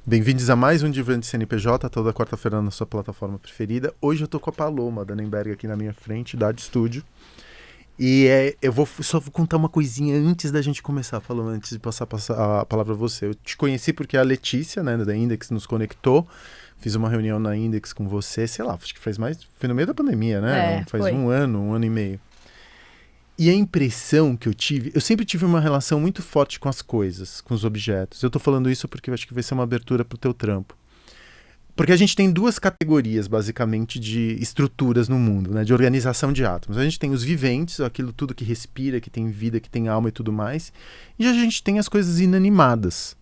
Bem-vindos a mais um Divan de CNPJ, toda quarta-feira na sua plataforma preferida. Hoje eu tô com a Paloma Dannenberg aqui na minha frente, da Estúdio. E eu vou só contar uma coisinha antes da gente começar, Paloma, antes de passar a palavra a você. Eu te conheci porque a Letícia, né, da Index, nos conectou. Fiz uma reunião na Index com você, sei lá, acho que foi no meio da pandemia, né? Faz foi. um ano e meio. E a impressão que eu sempre tive uma relação muito forte com as coisas, com os objetos. Eu tô falando isso porque eu acho que vai ser uma abertura pro teu trampo. Porque a gente tem duas categorias, basicamente, de estruturas no mundo, né? De organização de átomos. A gente tem os viventes, aquilo tudo que respira, que tem vida, que tem alma e tudo mais. E a gente tem as coisas inanimadas.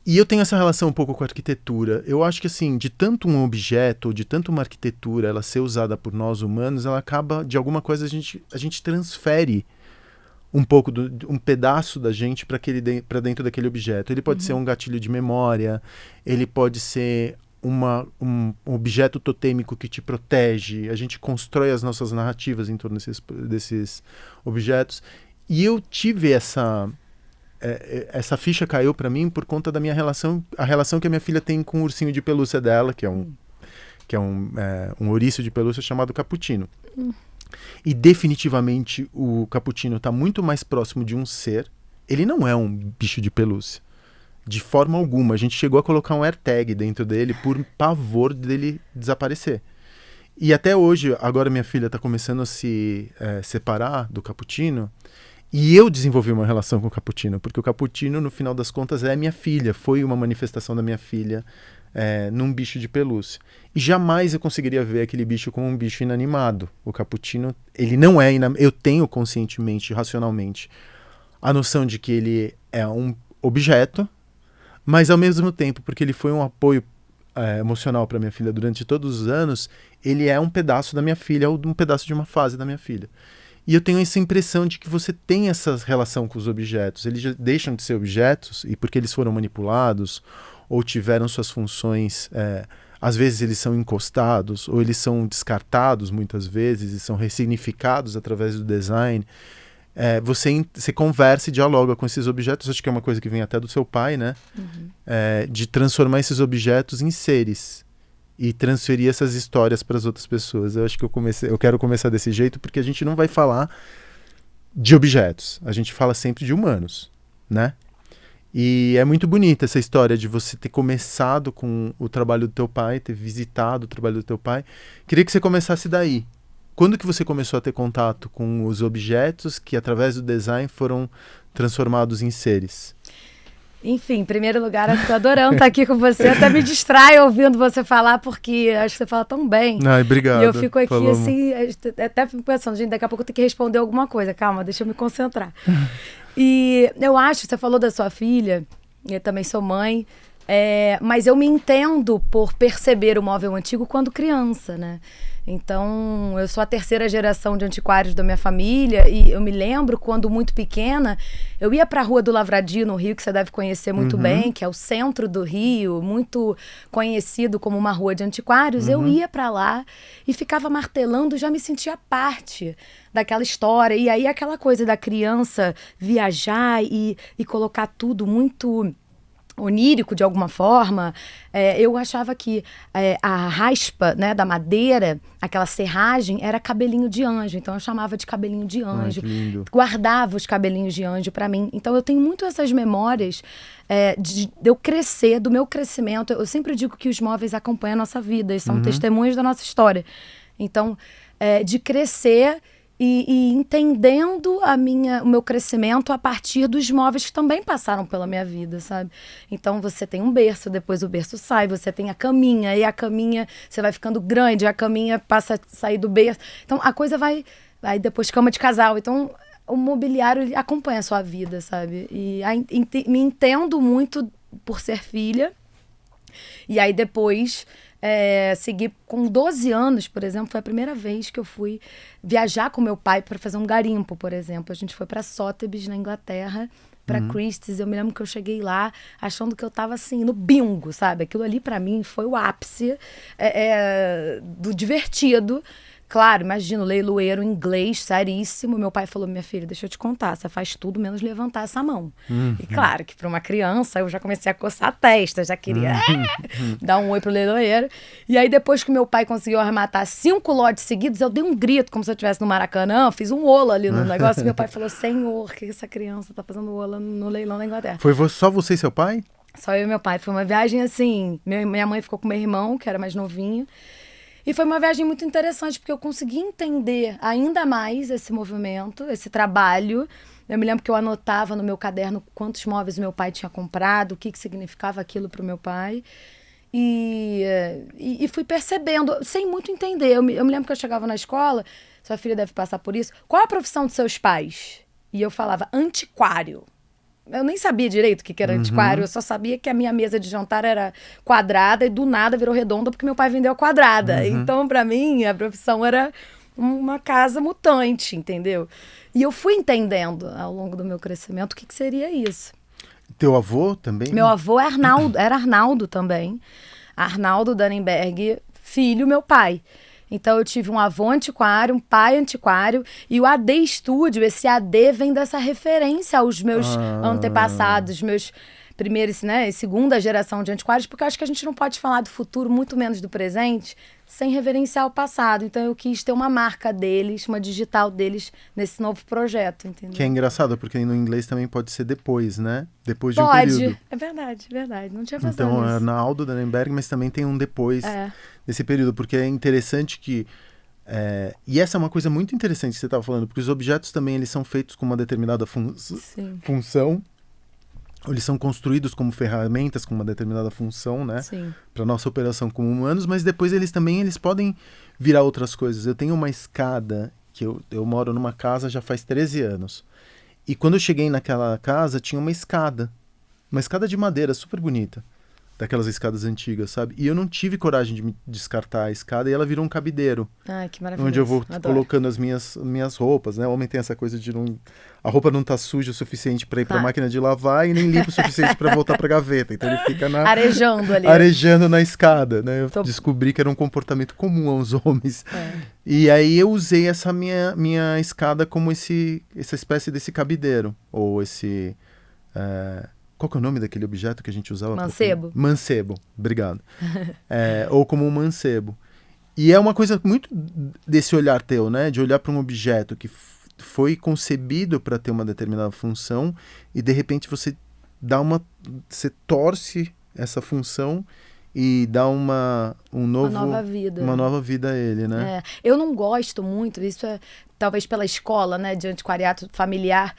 E eu tenho essa relação um pouco com a arquitetura. Eu acho que, assim, de tanto um objeto, ou de tanto uma arquitetura, ela ser usada por nós humanos, ela acaba, de alguma coisa, a gente transfere um pouco, um pedaço da gente para dentro daquele objeto. Ele pode ser um gatilho de memória, ele pode ser um objeto totêmico que te protege. A gente constrói as nossas narrativas em torno desses objetos. E eu tive essa ficha caiu para mim por conta da minha relação, a relação que a minha filha tem com o ursinho de pelúcia dela, que é um ouriço de pelúcia chamado Cappuccino. E definitivamente o Cappuccino está muito mais próximo de um ser. Ele não é um bicho de pelúcia, de forma alguma. A gente chegou a colocar um AirTag dentro dele por pavor dele desaparecer. E até hoje, agora minha filha está começando a se separar do Cappuccino. E eu desenvolvi uma relação com o Cappuccino, porque o Cappuccino, no final das contas, é minha filha. Foi uma manifestação da minha filha num bicho de pelúcia. E jamais eu conseguiria ver aquele bicho como um bicho inanimado. O Cappuccino, ele não é inanimado. Eu tenho conscientemente, racionalmente, a noção de que ele é um objeto, mas ao mesmo tempo, porque ele foi um apoio emocional para minha filha durante todos os anos, ele é um pedaço da minha filha, ou um pedaço de uma fase da minha filha. E eu tenho essa impressão de que você tem essa relação com os objetos. Eles já deixam de ser objetos, e porque eles foram manipulados, ou tiveram suas funções, às vezes eles são encostados, ou eles são descartados muitas vezes, e são ressignificados através do design. Você conversa e dialoga com esses objetos, acho que é uma coisa que vem até do seu pai, né? De transformar esses objetos em seres. E transferir essas histórias para as outras pessoas. Eu acho que eu quero começar desse jeito, porque a gente não vai falar de objetos. A gente fala sempre de humanos, né? E é muito bonita essa história de você ter começado com o trabalho do teu pai, ter visitado o trabalho do teu pai. Queria que você começasse daí. Quando que você começou a ter contato com os objetos que, através do design, foram transformados em seres? Enfim, em primeiro lugar, eu tô adorando estar aqui com você. Até me distrai ouvindo você falar, porque acho que você fala tão bem. Ai, obrigado. E eu fico aqui assim, até fico pensando, gente, daqui a pouco eu tenho que responder alguma coisa. Calma, deixa eu me concentrar. E eu acho, você falou da sua filha, eu também sou mãe, mas eu me entendo por perceber o móvel antigo quando criança, né? Então, eu sou a terceira geração de antiquários da minha família e eu me lembro quando muito pequena, eu ia para a Rua do Lavradio, no Rio, que você deve conhecer muito bem, que é o centro do Rio, muito conhecido como uma rua de antiquários. Eu ia para lá e ficava martelando, já me sentia parte daquela história. E aí aquela coisa da criança viajar e colocar tudo muito onírico de alguma forma, eu achava que a raspa, né, da madeira, aquela serragem, era cabelinho de anjo. Então eu chamava de cabelinho de anjo. Ai, guardava os cabelinhos de anjo para mim. Então eu tenho muito essas memórias de eu crescer, do meu crescimento. Eu sempre digo que os móveis acompanham a nossa vida e são testemunhas da nossa história. Então, de crescer e entendendo o meu crescimento a partir dos móveis que também passaram pela minha vida, sabe? Então você tem um berço, depois o berço sai, você tem a caminha, e a caminha, você vai ficando grande, a caminha passa a sair do berço. Então a coisa vai depois cama de casal. Então o mobiliário, ele acompanha a sua vida, sabe? E me entendo muito por ser filha. E aí depois segui com 12 anos, por exemplo, foi a primeira vez que eu fui viajar com meu pai para fazer um garimpo, por exemplo. A gente foi para Sotheby's, na Inglaterra, para Christie's. Eu me lembro que eu cheguei lá achando que eu tava assim, no bingo, sabe? Aquilo ali para mim foi o ápice do divertido. claro, imagina, o leiloeiro inglês, seríssimo. Meu pai falou, minha filha, deixa eu te contar, você faz tudo menos levantar essa mão. E claro que para uma criança, eu já comecei a coçar a testa, já queria dar um oi pro leiloeiro. E aí depois que meu pai conseguiu arrematar 5 lotes seguidos, eu dei um grito, como se eu estivesse no Maracanã, fiz um ola ali no negócio. E meu pai falou, Senhor, que essa criança tá fazendo ola no leilão da Inglaterra. Foi só você e seu pai? Só eu e meu pai. Foi uma viagem assim, minha mãe ficou com meu irmão, que era mais novinho. E foi uma viagem muito interessante, porque eu consegui entender ainda mais esse movimento, esse trabalho. Eu me lembro que eu anotava no meu caderno quantos móveis meu pai tinha comprado, o que significava aquilo para o meu pai. E fui percebendo, sem muito entender. Eu me lembro que eu chegava na escola, sua filha deve passar por isso. Qual a profissão de seus pais? E eu falava, antiquário. Eu nem sabia direito o que era antiquário, eu só sabia que a minha mesa de jantar era quadrada e do nada virou redonda porque meu pai vendeu a quadrada. Então, pra mim, a profissão era uma casa mutante, entendeu? E eu fui entendendo ao longo do meu crescimento o que seria isso. Teu avô também? Meu avô era Arnaldo também. Arnaldo Dannenberg, filho, meu pai. Então, eu tive um avô antiquário, um pai antiquário, e o AD Studio, esse AD vem dessa referência aos meus antepassados, meus primeiros, né, segunda geração de antiquários, porque eu acho que a gente não pode falar do futuro, muito menos do presente, sem reverenciar o passado. Então, eu quis ter uma marca deles, uma digital deles, nesse novo projeto, entendeu? Que é engraçado, porque no inglês também pode ser depois, né? Depois de um período. É verdade, verdade. Não tinha pensado nisso. nisso. Então, Arnaldo Dannenberg, mas também tem um depois desse período, porque é interessante que... e essa é uma coisa muito interessante que você estava falando, porque os objetos também eles são feitos com uma determinada função, eles são construídos como ferramentas com uma determinada função, né? Para nossa operação como humanos, mas depois eles podem virar outras coisas. Eu tenho uma escada, que eu moro numa casa já faz 13 anos, e quando eu cheguei naquela casa tinha uma escada de madeira super bonita, daquelas escadas antigas, sabe? E eu não tive coragem de me descartar a escada e ela virou um cabideiro. Ai, que maravilhoso. Onde eu vou colocando as minhas roupas, né? O homem tem essa coisa de a roupa não tá suja o suficiente para ir para a máquina de lavar e nem limpa o suficiente para voltar para a gaveta. Então ele fica arejando ali. Arejando na escada, né? Eu descobri que era um comportamento comum aos homens. E aí eu usei essa minha escada como essa espécie desse cabideiro, ou esse... qual que é o nome daquele objeto que a gente usava? Mancebo. Mancebo, obrigado. Ou como um mancebo. E é uma coisa muito desse olhar teu, né? De olhar para um objeto que foi concebido para ter uma determinada função e de repente você você torce essa função e dá uma nova vida a ele, né? Eu não gosto muito, isso é talvez pela escola, né, de antiquariado familiar.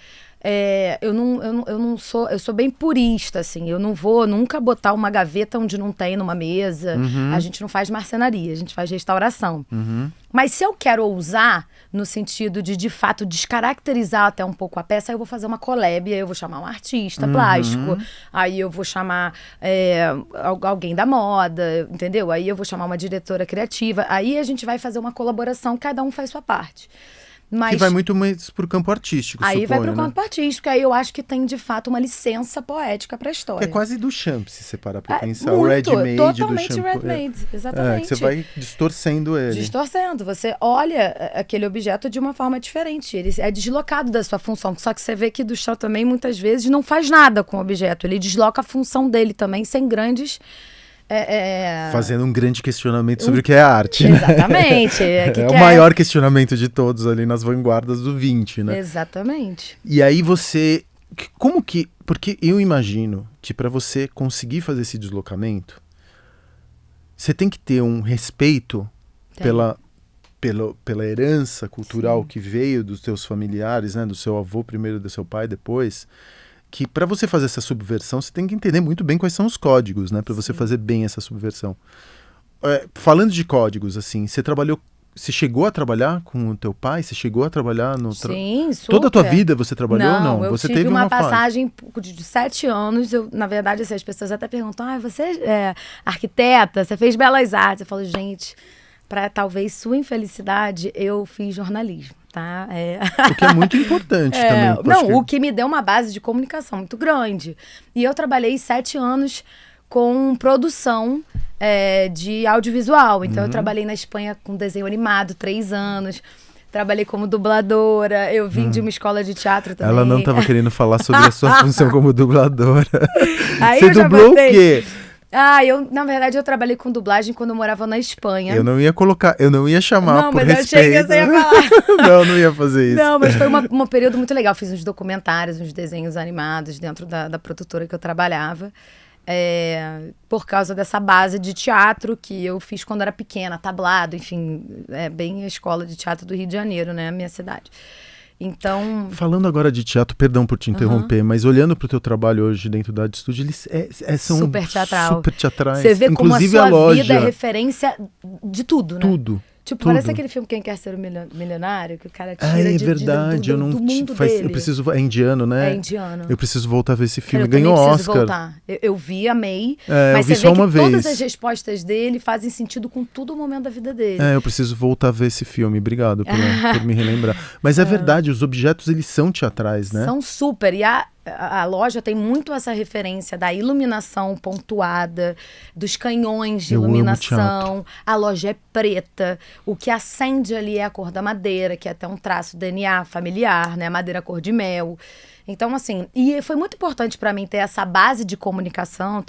Eu sou bem purista, assim, eu não vou nunca botar uma gaveta onde não tem numa mesa, a gente não faz marcenaria, a gente faz restauração. Mas se eu quero ousar, no sentido de fato, descaracterizar até um pouco a peça, aí eu vou fazer uma collab, aí eu vou chamar um artista plástico, aí eu vou chamar alguém da moda, entendeu? Aí eu vou chamar uma diretora criativa, aí a gente vai fazer uma colaboração, cada um faz sua parte. Que vai muito mais pro campo artístico, aí suponho, vai pro campo artístico, aí eu acho que tem, de fato, uma licença poética pra história. Que é quase do Champ, se você parar pra pensar. Muito, o ready-made do Champ. Totalmente ready-made, exatamente. Que você vai distorcendo ele. Distorcendo. Você olha aquele objeto de uma forma diferente. Ele é deslocado da sua função. Só que você vê que do chão também, muitas vezes, não faz nada com o objeto. Ele desloca a função dele também, sem grandes... Fazendo um grande questionamento sobre o que é arte. Exatamente. O maior questionamento de todos ali nas vanguardas do 20, né? Exatamente. E aí você... Porque eu imagino que para você conseguir fazer esse deslocamento, você tem que ter um respeito pela herança cultural que veio dos teus familiares, né? Do seu avô primeiro, do seu pai depois... que para você fazer essa subversão, você tem que entender muito bem quais são os códigos, né? Para você fazer bem essa subversão. Falando de códigos, assim, você chegou a trabalhar com o teu pai? Você chegou a trabalhar no... Sim, super. Toda a tua vida você trabalhou ou não? Eu você tive teve uma fase. passagem de 7 anos. Na verdade, assim, as pessoas até perguntam, você é arquiteta? Você fez belas artes? Eu falo, gente, para talvez sua infelicidade, eu fiz jornalismo. Tá? O que é muito importante também. O que me deu uma base de comunicação muito grande. E eu trabalhei 7 anos com produção de audiovisual. Então, eu trabalhei na Espanha com desenho animado, 3 anos. Trabalhei como dubladora, eu vim de uma escola de teatro também. Ela não estava querendo falar sobre a sua função como dubladora. Aí Você dublou o quê? Na verdade, eu trabalhei com dublagem quando eu morava na Espanha. Eu não ia chamar não, por mas respeito. Eu achei que você ia falar. Não ia fazer isso. Não, mas foi um período muito legal. Fiz uns documentários, uns desenhos animados dentro da produtora que eu trabalhava. Por causa dessa base de teatro que eu fiz quando era pequena, tablado, enfim, bem a escola de teatro do Rio de Janeiro, né, a minha cidade. Então... Falando agora de teatro, perdão por te interromper, mas olhando pro teu trabalho hoje dentro da Studio, eles são super teatral. Super teatrais. Você vê inclusive como a sua loja. vida é referência de tudo, né? Tudo. Tipo, parece aquele filme Quem Quer Ser o Milionário, que o cara tira verdade, eu não do mundo dele. Eu preciso, é indiano, né? É indiano. Eu preciso voltar a ver esse filme. Eu ganhou preciso Oscar. Voltar. Eu vi, amei. eu Mas vi você só vê uma que vez. todas as respostas dele fazem sentido com todo o momento da vida dele. Eu preciso voltar a ver esse filme. Obrigado por me relembrar. Mas é verdade, os objetos, eles são teatrais, né? São super. E a loja tem muito essa referência da iluminação pontuada, dos canhões de iluminação. A loja é preta. O que acende ali é a cor da madeira, que é até um traço DNA familiar, né? Madeira cor de mel. Então, assim, e foi muito importante para mim ter essa base de comunicação,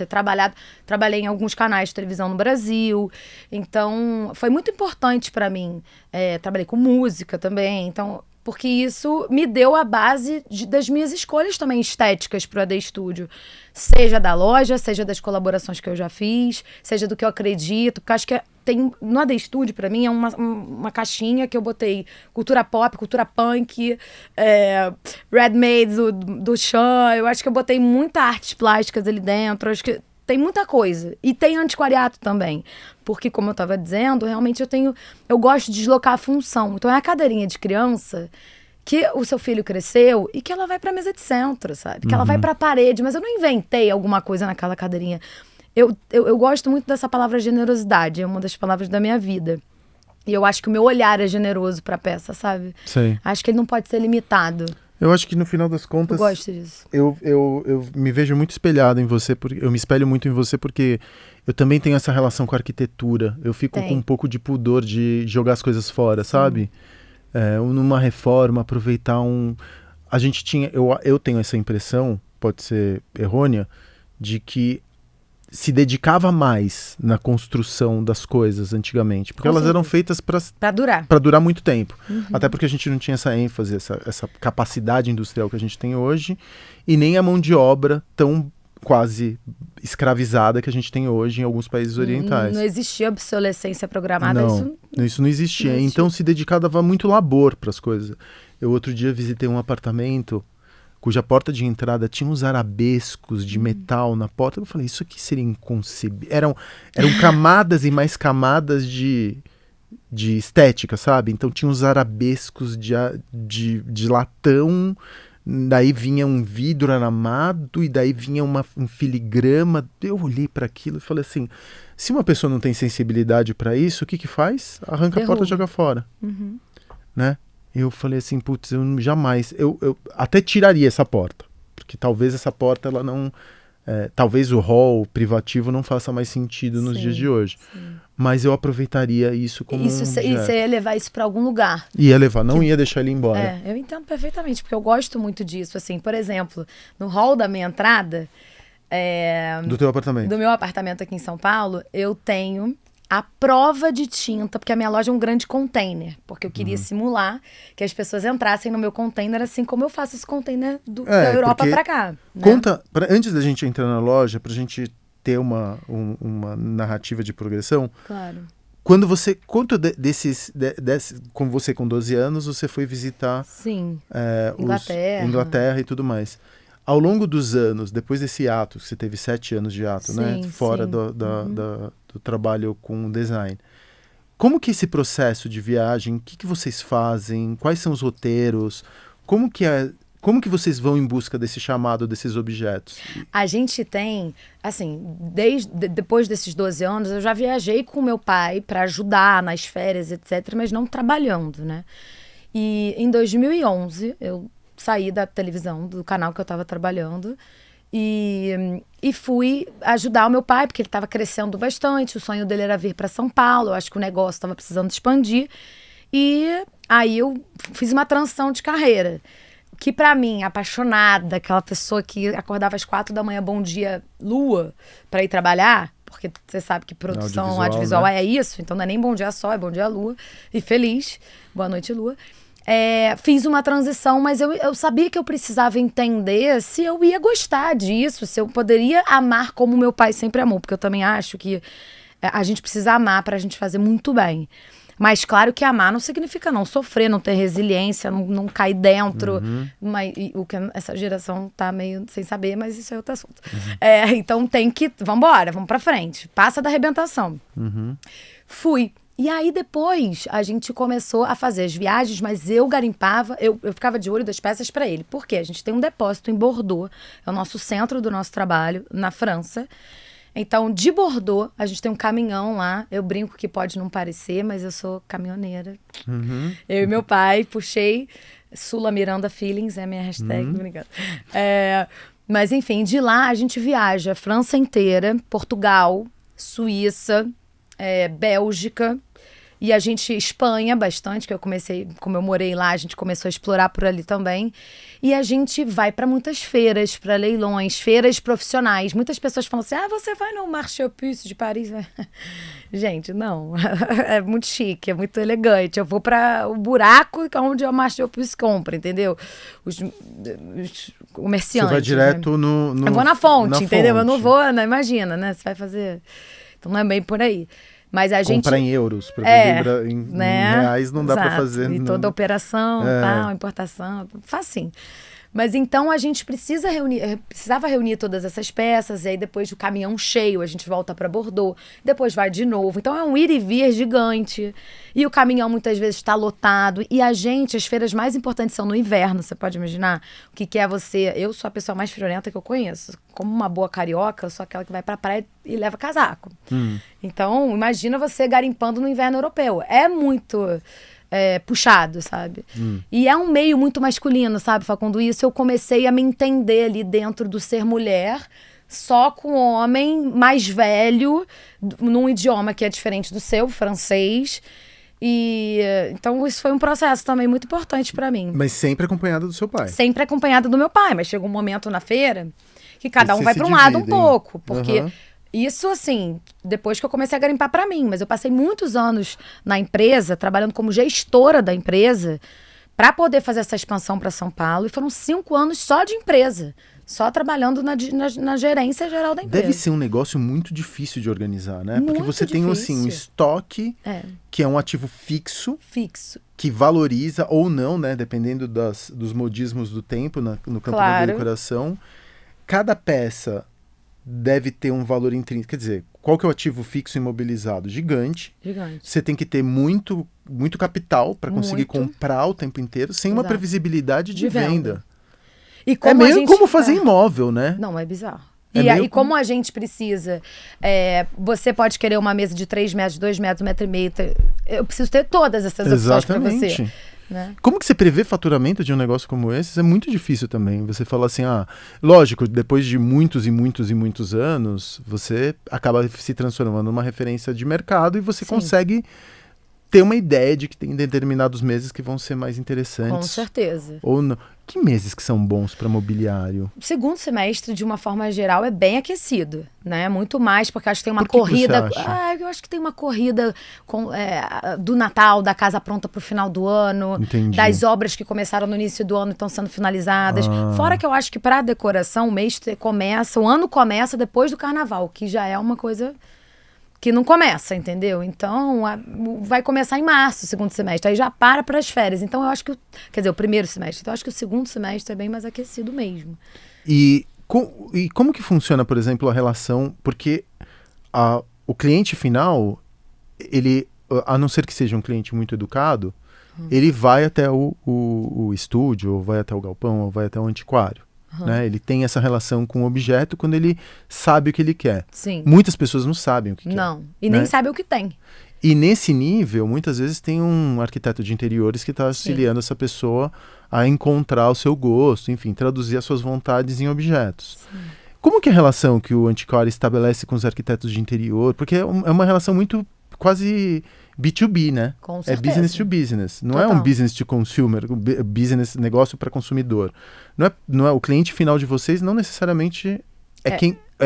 trabalhei em alguns canais de televisão no Brasil. Então, foi muito importante para mim. Trabalhei com música também. Então, porque isso me deu a base das minhas escolhas também estéticas para o AD Studio. Seja da loja, seja das colaborações que eu já fiz, seja do que eu acredito. Porque acho que no AD Studio, para mim, é uma caixinha que eu botei cultura pop, cultura punk, Red Maids do Chan. Eu acho que eu botei muitas artes plásticas ali dentro. Acho que tem muita coisa. E tem antiquariato também. Porque, como eu estava dizendo, realmente eu gosto de deslocar a função. Então, é a cadeirinha de criança que o seu filho cresceu e que ela vai para a mesa de centro, sabe? Que ela vai para a parede. Mas eu não inventei alguma coisa naquela cadeirinha. Eu gosto muito dessa palavra generosidade. É uma das palavras da minha vida. E eu acho que o meu olhar é generoso para a peça, sabe? Sim. Acho que ele não pode ser limitado. Eu acho que no final das contas... Eu gosto disso. Eu me vejo muito espelhado em você, eu me espelho muito em você porque eu também tenho essa relação com a arquitetura. Eu fico com um pouco de pudor de jogar as coisas fora, sabe? Numa reforma, aproveitar A gente tinha... Eu tenho essa impressão, pode ser errônea, de que se dedicava mais na construção das coisas antigamente. Porque elas eram feitas para durar muito tempo. Até porque a gente não tinha essa ênfase, essa capacidade industrial que a gente tem hoje, e nem a mão de obra tão quase escravizada que a gente tem hoje em alguns países orientais. Não existia obsolescência programada. Isso não existia. Então se dedicava muito labor para as coisas. Eu outro dia visitei um apartamento cuja porta de entrada tinha uns arabescos de metal na porta. Eu falei, isso aqui seria inconcebível. Eram camadas e mais camadas de estética, sabe? Então tinha uns arabescos de latão, daí vinha um vidro aramado e daí vinha um filigrama. Eu olhei para aquilo e falei assim, se uma pessoa não tem sensibilidade para isso, o que faz? Arranca a porta e joga fora. Né? Eu falei assim, putz, eu jamais... Eu até tiraria essa porta. Porque talvez essa porta, ela não... talvez o hall privativo não faça mais sentido nos dias de hoje. Sim. Mas eu aproveitaria isso como e você ia levar isso para algum lugar. Ia levar, não ia deixar ele embora. Eu entendo perfeitamente, porque eu gosto muito disso. Assim, por exemplo, no hall da minha entrada... do teu apartamento? Do meu apartamento aqui em São Paulo, eu tenho... a prova de tinta, porque a minha loja é um grande container, porque eu queria simular que as pessoas entrassem no meu container assim como eu faço esse container da Europa pra cá. Né? Conta, antes da gente entrar na loja, pra gente ter uma narrativa de progressão. Claro. Quando você, como você com 12 anos, você foi visitar Inglaterra e tudo mais. Ao longo dos anos, depois desse ato, você teve 7 anos de ato, né? Fora do trabalho com design. Como que esse processo de viagem, o que vocês fazem? Quais são os roteiros? Como que vocês vão em busca desse chamado, desses objetos? A gente tem, assim, depois desses 12 anos, eu já viajei com meu pai para ajudar nas férias, etc., mas não trabalhando, né? E em 2011, eu saí da televisão, do canal que eu estava trabalhando, E fui ajudar o meu pai, porque ele estava crescendo bastante. O sonho dele era vir para São Paulo. Eu acho que o negócio estava precisando expandir. E aí eu fiz uma transição de carreira. Que pra mim, apaixonada, aquela pessoa que acordava às 4 da manhã, bom dia, lua, para ir trabalhar. Porque você sabe que produção audiovisual, né? É isso. Então não é nem bom dia só, é bom dia lua. E feliz. Boa noite, lua. Fiz uma transição, mas eu sabia que eu precisava entender se eu ia gostar disso, se eu poderia amar como meu pai sempre amou, porque eu também acho que a gente precisa amar pra gente fazer muito bem. Mas claro que amar não significa não sofrer, não ter resiliência, não cair dentro. Mas, o que essa geração tá meio sem saber, mas isso é outro assunto. Então tem que... Vambora, vamos pra frente. Passa da arrebentação. Fui. E aí depois a gente começou a fazer as viagens, mas eu garimpava, eu ficava de olho das peças para ele. Por quê? A gente tem um depósito em Bordeaux, é o nosso centro do nosso trabalho, na França. Então, de Bordeaux, a gente tem um caminhão lá. Eu brinco que pode não parecer, mas eu sou caminhoneira. Eu e meu pai, puxei Sula Miranda Feelings, é a minha hashtag, obrigada. Mas enfim, de lá a gente viaja França inteira, Portugal, Suíça, Bélgica, e a gente Espanha bastante, que eu comecei, como eu morei lá, a gente começou a explorar por ali também. E a gente vai para muitas feiras, para leilões, feiras profissionais. Muitas pessoas falam assim: você vai no Marché aux Puces de Paris? Gente, não. É muito chique, é muito elegante. Eu vou para o buraco onde o Marché aux Puces compra, entendeu? Os comerciantes. Você vai direto, né? Eu vou na fonte, entendeu? Eu não vou, imagina, né? Você vai fazer... Então não é bem por aí. Mas a gente... Comprar em euros, para vender em reais não dá para fazer. E toda a operação, tal, importação, facinho. Mas então a gente precisava reunir todas essas peças, e aí depois do caminhão cheio a gente volta para Bordeaux, depois vai de novo. Então é um ir e vir gigante. E o caminhão muitas vezes está lotado. E as feiras mais importantes são no inverno, você pode imaginar? O que é você... Eu sou a pessoa mais friorenta que eu conheço. Como uma boa carioca, eu sou aquela que vai pra praia e leva casaco. Então, imagina você garimpando no inverno europeu. É muito... puxado, sabe? E é um meio muito masculino, sabe, Facundo? Isso eu comecei a me entender ali dentro do ser mulher, só com homem mais velho, num idioma que é diferente do seu, francês. E então isso foi um processo também muito importante pra mim. Mas sempre acompanhada do seu pai? Sempre acompanhada do meu pai, mas chegou um momento na feira que cada um vai pra um lado um pouco, porque... Isso, assim, depois que eu comecei a garimpar pra mim. Mas eu passei muitos anos na empresa, trabalhando como gestora da empresa, pra poder fazer essa expansão pra São Paulo. E foram 5 anos só de empresa. Só trabalhando na gerência geral da empresa. Deve ser um negócio muito difícil de organizar, né? Porque você tem, assim, um estoque, que é um ativo fixo. Que valoriza ou não, né? Dependendo dos modismos do tempo no campo da decoração. Cada peça... deve ter um valor intrínseco. Quer dizer, qual que é o ativo fixo imobilizado? Gigante. Você tem que ter muito capital para conseguir comprar o tempo inteiro, sem uma previsibilidade de venda. E como como fazer imóvel, né? Não, é bizarro. E como a gente precisa... você pode querer uma mesa de 3 metros, 2 metros, 1,5 metro. Eu preciso ter todas essas opções para você. Né? Como que você prevê faturamento de um negócio como esse? É muito difícil também. Você fala assim, lógico, depois de muitos e muitos e muitos anos, você acaba se transformando numa referência de mercado e você consegue ter uma ideia de que tem determinados meses que vão ser mais interessantes. Com certeza. Ou não. Que meses que são bons para mobiliário? O segundo semestre, de uma forma geral, é bem aquecido, né? Muito mais, porque acho que tem uma corrida... Você acha? Eu acho que tem uma corrida do Natal, da casa pronta para o final do ano. Entendi. Das obras que começaram no início do ano e estão sendo finalizadas. Fora que eu acho que para a decoração, o ano começa depois do carnaval, que já é uma coisa... que não começa, entendeu? Então, vai começar em março, o segundo semestre. Aí já para as férias. Então, eu acho que... Quer dizer, o primeiro semestre. Então, eu acho que o segundo semestre é bem mais aquecido mesmo. E como que funciona, por exemplo, a relação... Porque o cliente final, ele, a não ser que seja um cliente muito educado, ele vai até o estúdio, ou vai até o galpão, ou vai até o antiquário. Né? Ele tem essa relação com o objeto quando ele sabe o que ele quer. Sim. Muitas pessoas não sabem o que quer. Não, e nem sabem o que tem. E nesse nível, muitas vezes tem um arquiteto de interiores que está auxiliando essa pessoa a encontrar o seu gosto, enfim, traduzir as suas vontades em objetos. Como que é a relação que o Antiquário estabelece com os arquitetos de interior? Porque é uma relação muito quase B2B, né? Com É certeza. business to business. Não é Total. um business to consumer, business, negócio para consumidor. Não é o cliente final de vocês, não necessariamente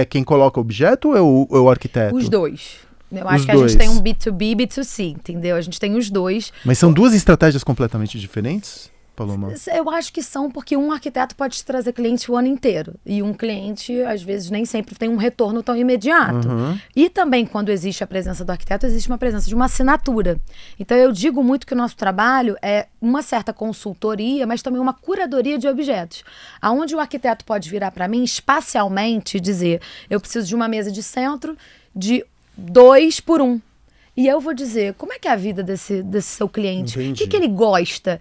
quem coloca o objeto ou é o arquiteto? Os dois. Eu acho Os que a dois. gente tem um B2B e B2C, entendeu? A gente tem os dois. Mas são duas estratégias completamente diferentes, Paloma? Eu acho que são, porque um arquiteto pode te trazer cliente o ano inteiro. E um cliente, às vezes, nem sempre tem um retorno tão imediato. Uhum. E também, quando existe a presença do arquiteto, existe uma presença de uma assinatura. Então, eu digo muito que o nosso trabalho é uma certa consultoria, mas também uma curadoria de objetos. Onde o arquiteto pode virar para mim, espacialmente, e dizer, eu preciso de uma mesa de centro de 2 por 1. E eu vou dizer, como é que é a vida desse seu cliente? Entendi. O que ele gosta?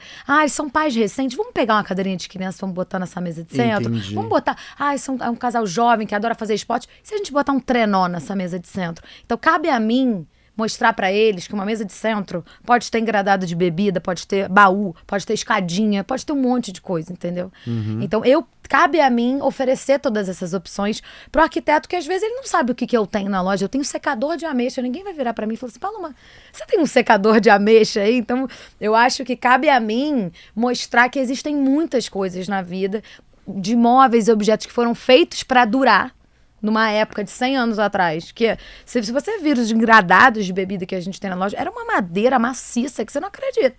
São pais recentes, vamos pegar uma cadeirinha de criança, vamos botar nessa mesa de centro? Entendi. Vamos botar, é um casal jovem que adora fazer esporte. E se a gente botar um trenó nessa mesa de centro? Então, cabe a mim mostrar para eles que uma mesa de centro pode ter engradado de bebida, pode ter baú, pode ter escadinha, pode ter um monte de coisa, entendeu? Uhum. Então, cabe a mim oferecer todas essas opções pro arquiteto, que às vezes ele não sabe o que eu tenho na loja. Eu tenho secador de ameixa, ninguém vai virar para mim e falar assim, Paloma, você tem um secador de ameixa aí? Então, eu acho que cabe a mim mostrar que existem muitas coisas na vida, de móveis e objetos que foram feitos para durar, numa época de 100 anos atrás, que se você vir os engradados de bebida que a gente tem na loja, era uma madeira maciça que você não acredita.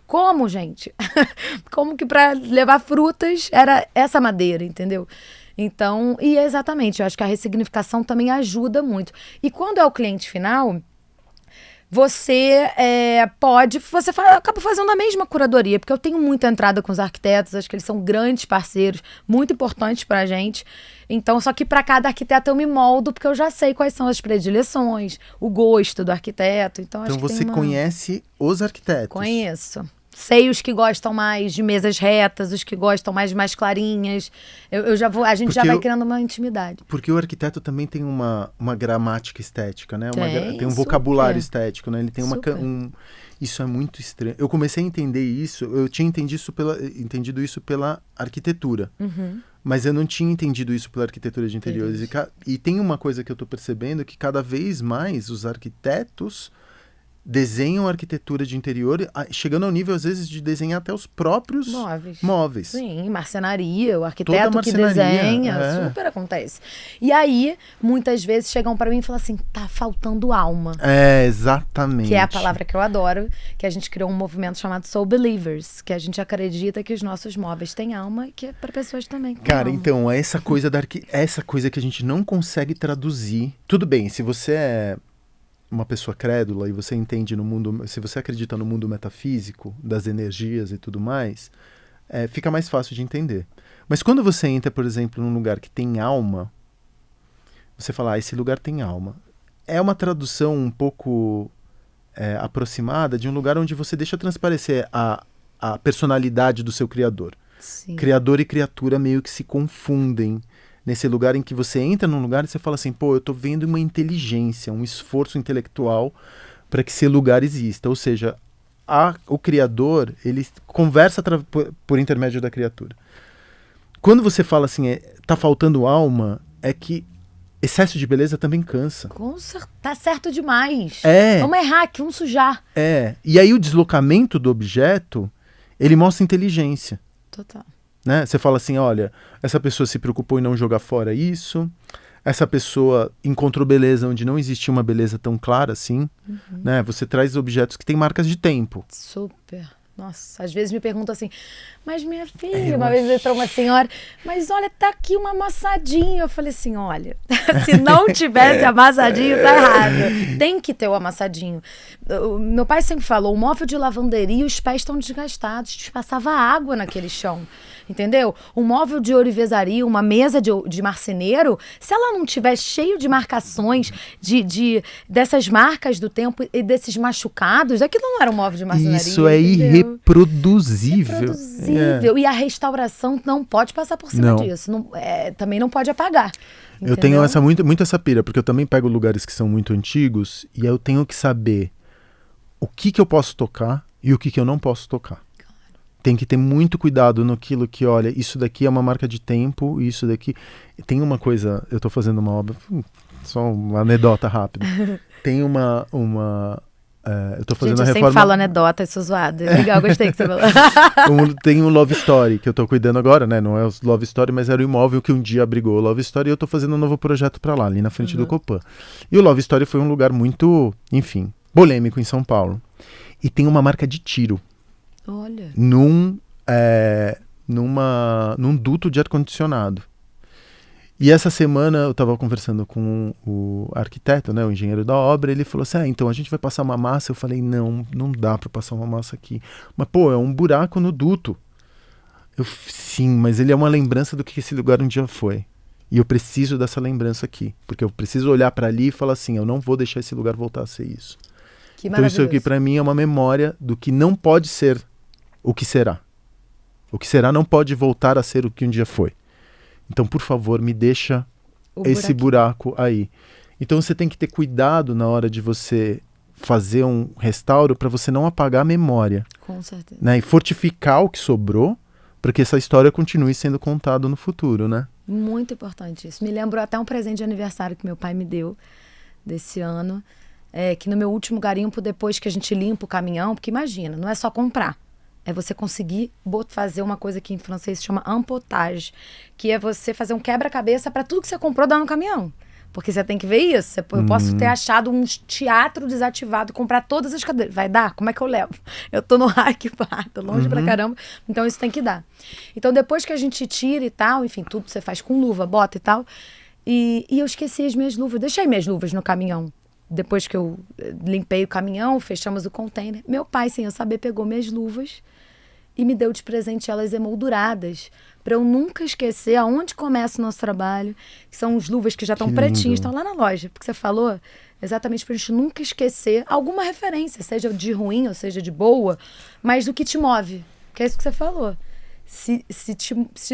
Como, gente? Como que para levar frutas era essa madeira, entendeu? Então, e exatamente, eu acho que a ressignificação também ajuda muito. E quando é o cliente final, você acaba fazendo a mesma curadoria, porque eu tenho muita entrada com os arquitetos, acho que eles são grandes parceiros, muito importantes pra gente. Então, só que para cada arquiteto eu me moldo, porque eu já sei quais são as predileções, o gosto do arquiteto. Então, acho que você conhece os arquitetos? Conheço. Sei os que gostam mais de mesas retas, os que gostam mais clarinhas. A gente já vai criando uma intimidade. Porque o arquiteto também tem uma gramática estética, né? Tem um super. vocabulário estético, né? Ele tem Super. Isso é muito estranho. Eu comecei a entender isso, eu tinha entendido isso pela arquitetura. Uhum. Mas eu não tinha entendido isso pela arquitetura de interiores. E tem uma coisa que eu estou percebendo, que cada vez mais os arquitetos desenham arquitetura de interior, chegando ao nível, às vezes, de desenhar até os próprios móveis. Sim, marcenaria, o arquiteto que desenha, super acontece. E aí, muitas vezes, chegam para mim e falam assim, tá faltando alma. Exatamente. Que é a palavra que eu adoro, que a gente criou um movimento chamado Soul Believers, que a gente acredita que os nossos móveis têm alma e que é para pessoas também. Cara, então, essa coisa que a gente não consegue traduzir. Tudo bem, se você é uma pessoa crédula e você entende se você acredita no mundo metafísico, das energias e tudo mais, fica mais fácil de entender. Mas quando você entra, por exemplo, num lugar que tem alma, você fala, esse lugar tem alma. É uma tradução um pouco aproximada de um lugar onde você deixa transparecer a personalidade do seu criador. Sim. Criador e criatura meio que se confundem nesse lugar em que você entra num lugar e você fala assim, eu tô vendo uma inteligência, um esforço intelectual para que esse lugar exista. Ou seja, o criador, ele conversa por intermédio da criatura. Quando você fala assim, tá faltando alma, é que excesso de beleza também cansa. Tá certo demais. Vamos errar aqui, vamos sujar. E aí o deslocamento do objeto, ele mostra inteligência. Total. Né? Você fala assim, olha, essa pessoa se preocupou em não jogar fora isso, essa pessoa encontrou beleza onde não existia uma beleza tão clara assim, né? Você traz objetos que têm marcas de tempo. Super. Nossa, às vezes me perguntam assim, mas minha filha, uma vez entrou uma senhora, mas olha, tá aqui um amassadinho. Eu falei assim, olha, se não tivesse amassadinho, tá errado. Tem que ter o amassadinho. Meu pai sempre falou, o móvel de lavanderia, os pés estão desgastados, passava água naquele chão. Entendeu? Um móvel de ourivesaria, uma mesa de marceneiro, se ela não tiver cheio de marcações, dessas marcas do tempo e desses machucados, aquilo não era um móvel de marcenaria. Isso é irreproduzível. E a restauração não pode passar por cima disso. Também não pode apagar. Entendeu? Eu tenho muito essa pira, porque eu também pego lugares que são muito antigos e eu tenho que saber o que eu posso tocar e o que eu não posso tocar. tem que ter muito cuidado naquilo que, olha, isso daqui é uma marca de tempo, isso daqui... Tem uma coisa, eu tô fazendo uma obra, só uma anedota rápida. Tem eu tô fazendo Gente, a eu reforma... sempre falo anedota, isso zoado. Legal, gostei que você falou. Tem um Love Story, que eu tô cuidando agora, né? Não é o Love Story, mas era o imóvel que um dia abrigou o Love Story, e eu tô fazendo um novo projeto pra lá, ali na frente do Copan. E o Love Story foi um lugar muito, enfim, polêmico em São Paulo. E tem uma marca de tiro. Olha. Num duto de ar-condicionado. E essa semana eu estava conversando com o arquiteto, né, o engenheiro da obra, ele falou assim, então a gente vai passar uma massa. Eu falei, não dá para passar uma massa aqui. Mas, pô, é um buraco no duto. Sim, mas ele é uma lembrança do que esse lugar um dia foi. E eu preciso dessa lembrança aqui. Porque eu preciso olhar para ali e falar assim, eu não vou deixar esse lugar voltar a ser isso. Que então isso aqui para mim é uma memória do que não pode ser o que será. O que será não pode voltar a ser o que um dia foi. Então, por favor, me deixa esse buraco aí. Então, você tem que ter cuidado na hora de você fazer um restauro para você não apagar a memória. Com certeza. Né? E fortificar o que sobrou para que essa história continue sendo contada no futuro, né? Muito importante isso. Me lembro até um presente de aniversário que meu pai me deu desse ano, que no meu último garimpo, depois que a gente limpa o caminhão, porque imagina, não é só comprar. É você conseguir fazer uma coisa que em francês se chama empotage, que é você fazer um quebra-cabeça para tudo que você comprou dar no caminhão. Porque você tem que ver isso. Eu posso ter achado um teatro desativado e comprar todas as cadeiras. Vai dar? Como é que eu levo? Eu tô no raio tô longe pra caramba. Então isso tem que dar. Então depois que a gente tira e tal, enfim, tudo você faz com luva, bota e tal. E eu esqueci as minhas luvas. Deixei minhas luvas no caminhão. Depois que eu limpei o caminhão, fechamos o container. Meu pai, sem eu saber, pegou minhas luvas e me deu de presente elas emolduradas, para eu nunca esquecer aonde começa o nosso trabalho, que são as luvas que já estão pretinhas, estão lá na loja, porque você falou exatamente para a gente nunca esquecer alguma referência, seja de ruim ou seja de boa, mas do que te move, que é isso que você falou. Se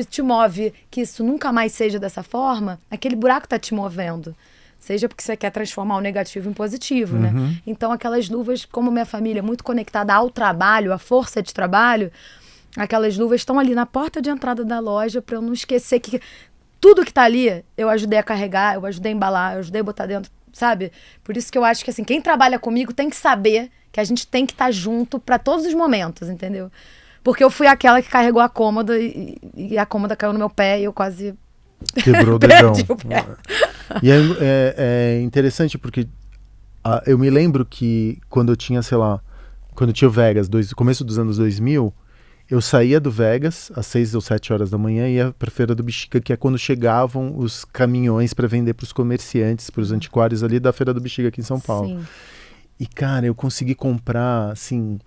te move que isso nunca mais seja dessa forma, aquele buraco está te movendo. Seja porque você quer transformar o negativo em positivo, né? Então, aquelas luvas, como minha família é muito conectada ao trabalho, à força de trabalho, aquelas luvas estão ali na porta de entrada da loja para eu não esquecer que tudo que tá ali, eu ajudei a carregar, eu ajudei a embalar, eu ajudei a botar dentro, sabe? Por isso que eu acho que, assim, quem trabalha comigo tem que saber que a gente tem que estar junto para todos os momentos, entendeu? Porque eu fui aquela que carregou a cômoda e a cômoda caiu no meu pé e eu quase... Quebrou o dedão. E é interessante porque eu me lembro que quando eu tinha, sei lá, quando eu tinha o Vegas, começo dos anos 2000, eu saía do Vegas às 6 ou 7 horas da manhã e ia pra Feira do Bexiga, que é quando chegavam os caminhões para vender para os comerciantes, para os antiquários ali da Feira do Bexiga aqui em São Paulo. Sim. E, cara, eu consegui comprar, assim,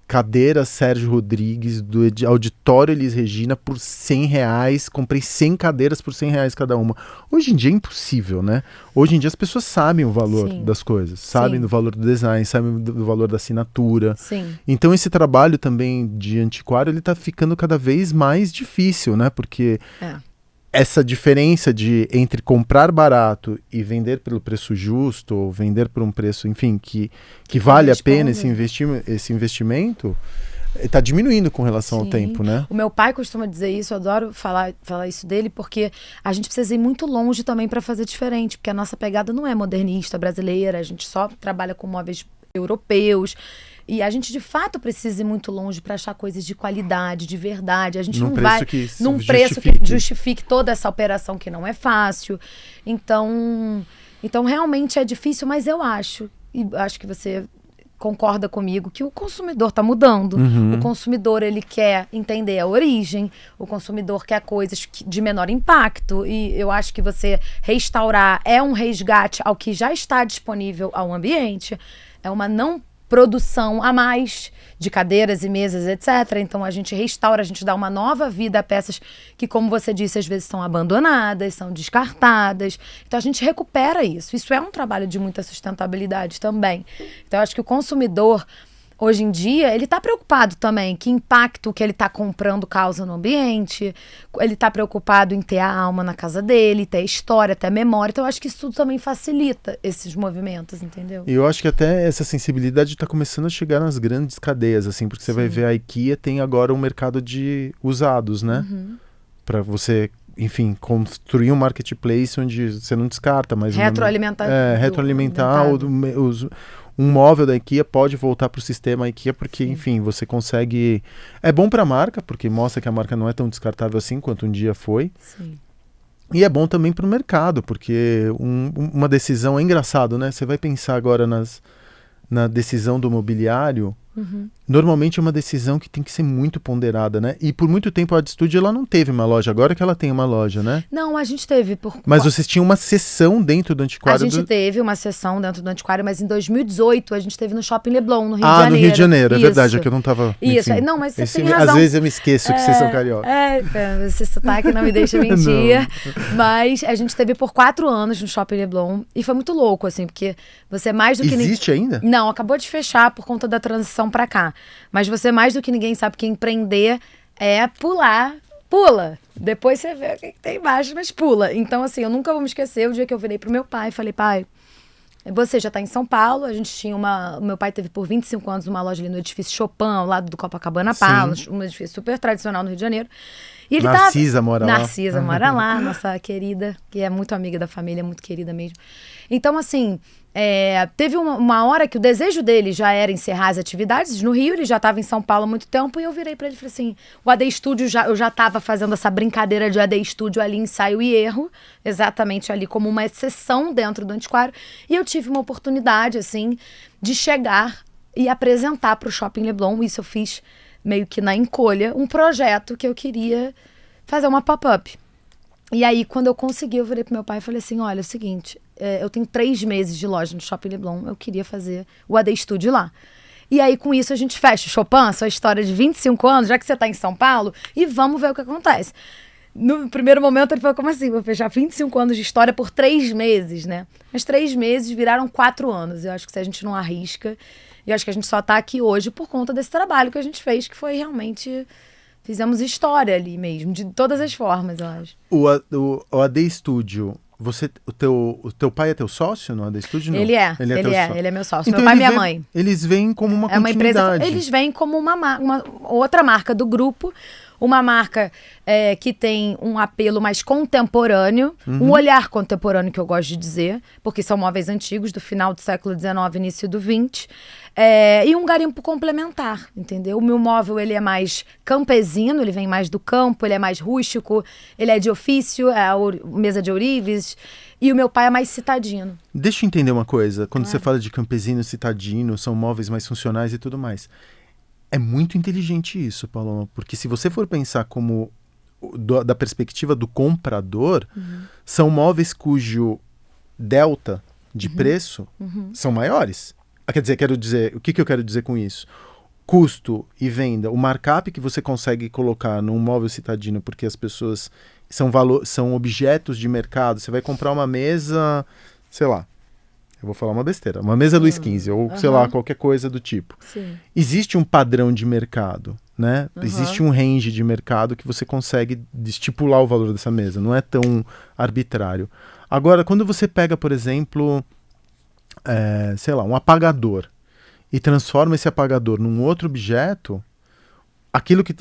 cadeira Sérgio Rodrigues do Auditório Elis Regina por R$100. Comprei 100 cadeiras por R$100 cada uma. Hoje em dia é impossível, né? Hoje em dia as pessoas sabem o valor das coisas, sabem do valor do design, sabem do valor da assinatura. Sim. Então esse trabalho também de antiquário, ele tá ficando cada vez mais difícil, né? Porque essa diferença entre comprar barato e vender pelo preço justo, ou vender por um preço, enfim, que vale a pena esse investimento, está diminuindo com relação ao tempo, né? O meu pai costuma dizer isso, eu adoro falar isso dele, porque a gente precisa ir muito longe também para fazer diferente, porque a nossa pegada não é modernista, brasileira, a gente só trabalha com móveis europeus. E a gente, de fato, precisa ir muito longe para achar coisas de qualidade, de verdade. A gente não vai num preço que justifique toda essa operação que não é fácil. Então realmente é difícil, mas eu acho, e acho que você concorda comigo, que o consumidor está mudando. O consumidor, ele quer entender a origem, o consumidor quer coisas de menor impacto, e eu acho que você restaurar é um resgate ao que já está disponível ao ambiente, é uma não produção a mais de cadeiras e mesas, etc. Então a gente restaura, a gente dá uma nova vida a peças que, como você disse, às vezes são abandonadas, são descartadas. Então a gente recupera isso. Isso é um trabalho de muita sustentabilidade também. Então eu acho que o consumidor, hoje em dia, ele tá preocupado também que impacto que ele tá comprando causa no ambiente, ele tá preocupado em ter a alma na casa dele, ter a história, ter a memória. Então, eu acho que isso tudo também facilita esses movimentos, entendeu? E eu acho que até essa sensibilidade está começando a chegar nas grandes cadeias, assim, porque você vai ver a IKEA tem agora um mercado de usados, né? Para você, enfim, construir um marketplace onde você não descarta, mas retroalimentar um móvel da IKEA pode voltar para o sistema IKEA porque, enfim, você consegue... É bom para a marca, porque mostra que a marca não é tão descartável assim quanto um dia foi. Sim. E é bom também para o mercado, porque uma decisão... É engraçado, né? Você vai pensar agora na decisão do mobiliário... Normalmente é uma decisão que tem que ser muito ponderada, né? E por muito tempo a Ad Studio ela não teve uma loja, agora que ela tem uma loja, né? Não, a gente teve. Mas vocês tinham uma seção dentro do antiquário? A gente teve uma seção dentro do antiquário, mas em 2018 a gente teve no Shopping Leblon, no Rio de Janeiro. No Rio de Janeiro, é Isso. verdade, é que eu não tava... Isso, enfim, não, mas você tem razão. Às vezes eu me esqueço que vocês são carioca. Esse sotaque não me deixa mentir. Mas a gente teve por 4 anos no Shopping Leblon e foi muito louco, assim, porque você mais do que... Existe ainda? Não, acabou de fechar por conta da transição pra cá. Mas você mais do que ninguém sabe que empreender é pular. Pula! Depois você vê o que tem embaixo, mas pula. Então, assim, eu nunca vou me esquecer o dia que eu virei pro meu pai e falei, pai, você já tá em São Paulo, a gente tinha o meu pai teve por 25 anos uma loja ali no edifício Chopin, ao lado do Copacabana Palace, um edifício super tradicional no Rio de Janeiro. E ele Narcisa mora lá. Narcisa mora lá, nossa querida, que é muito amiga da família, muito querida mesmo. Então, assim, teve uma hora que o desejo dele já era encerrar as atividades no Rio, ele já estava em São Paulo há muito tempo, e eu virei para ele e falei assim, o AD Studio, eu já estava fazendo essa brincadeira de AD Studio ali, ensaio e erro, exatamente ali como uma exceção dentro do antiquário, e eu tive uma oportunidade, assim, de chegar e apresentar para o Shopping Leblon, isso eu fiz meio que na encolha, um projeto que eu queria fazer uma pop-up. E aí, quando eu consegui, eu virei pro meu pai e falei assim, olha, é o seguinte, eu tenho 3 meses de loja no Shopping Leblon, eu queria fazer o AD Studio lá. E aí, com isso, a gente fecha o Chopin, sua história de 25 anos, já que você tá em São Paulo, e vamos ver o que acontece. No primeiro momento, ele falou, como assim? Vou fechar 25 anos de história por 3 meses, né? Mas 3 meses viraram 4 anos. Eu acho que se a gente não arrisca... E acho que a gente só tá aqui hoje por conta desse trabalho que a gente fez, que foi realmente... Fizemos história ali mesmo, de todas as formas, eu acho. O AD Studio, o teu pai é teu sócio no AD Studio? Não? Ele é meu sócio. Então meu pai e minha mãe. Eles vêm como uma continuidade. Empresa, eles vêm como uma outra marca do grupo, uma marca que tem um apelo mais contemporâneo, um olhar contemporâneo que eu gosto de dizer, porque são móveis antigos do final do século XIX, início do XX, e um garimpo complementar, entendeu? O meu móvel, ele é mais campesino, ele vem mais do campo, ele é mais rústico, ele é de ofício, mesa de ourives, e o meu pai é mais citadino. Deixa eu entender uma coisa, quando você fala de campesino, citadino, são móveis mais funcionais e tudo mais. É muito inteligente isso, Paloma, porque se você for pensar como da perspectiva do comprador, são móveis cujo delta de preço são maiores. Quer dizer, o que eu quero dizer com isso? Custo e venda, o markup que você consegue colocar num móvel citadino, porque as pessoas são objetos de mercado. Você vai comprar uma mesa, sei lá, eu vou falar uma besteira, uma mesa Luiz XV, ou sei lá, qualquer coisa do tipo. Sim. Existe um padrão de mercado, né? Existe um range de mercado que você consegue estipular o valor dessa mesa, não é tão arbitrário. Agora, quando você pega, por exemplo, sei lá, um apagador, e transforma esse apagador num outro objeto,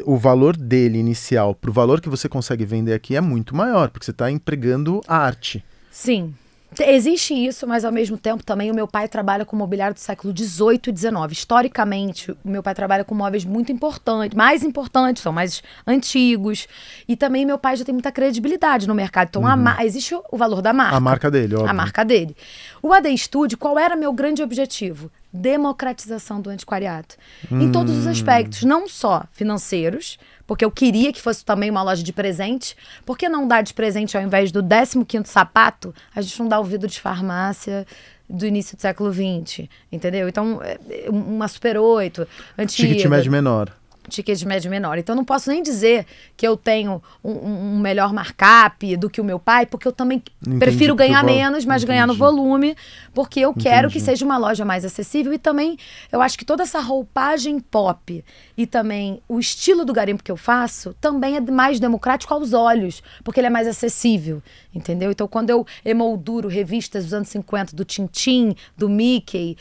o valor dele inicial para o valor que você consegue vender aqui é muito maior, porque você está empregando arte. Sim. Existe isso, mas ao mesmo tempo também o meu pai trabalha com mobiliário do século XVIII e XIX. Historicamente, o meu pai trabalha com móveis muito importantes, mais importantes, são mais antigos. E também meu pai já tem muita credibilidade no mercado. Então existe o valor da marca. A marca dele, óbvio. A marca dele. O AD Studio, qual era meu grande objetivo? Democratização do antiquariado. Em todos os aspectos, não só financeiros, porque eu queria que fosse também uma loja de presente. Por que não dar de presente ao invés do 15º sapato, a gente não dá o vidro de farmácia do início do século XX, entendeu? Então, uma Super 8, antiga. Ticket médio menor. ticket médio menor. Então, não posso nem dizer que eu tenho um melhor markup do que o meu pai, porque eu também prefiro ganhar menos, mas ganhar no volume, porque eu quero que seja uma loja mais acessível. E também, eu acho que toda essa roupagem pop e também o estilo do garimpo que eu faço também é mais democrático aos olhos, porque ele é mais acessível, entendeu? Então, quando eu emolduro revistas dos anos 50, do Tintin, do Mickey,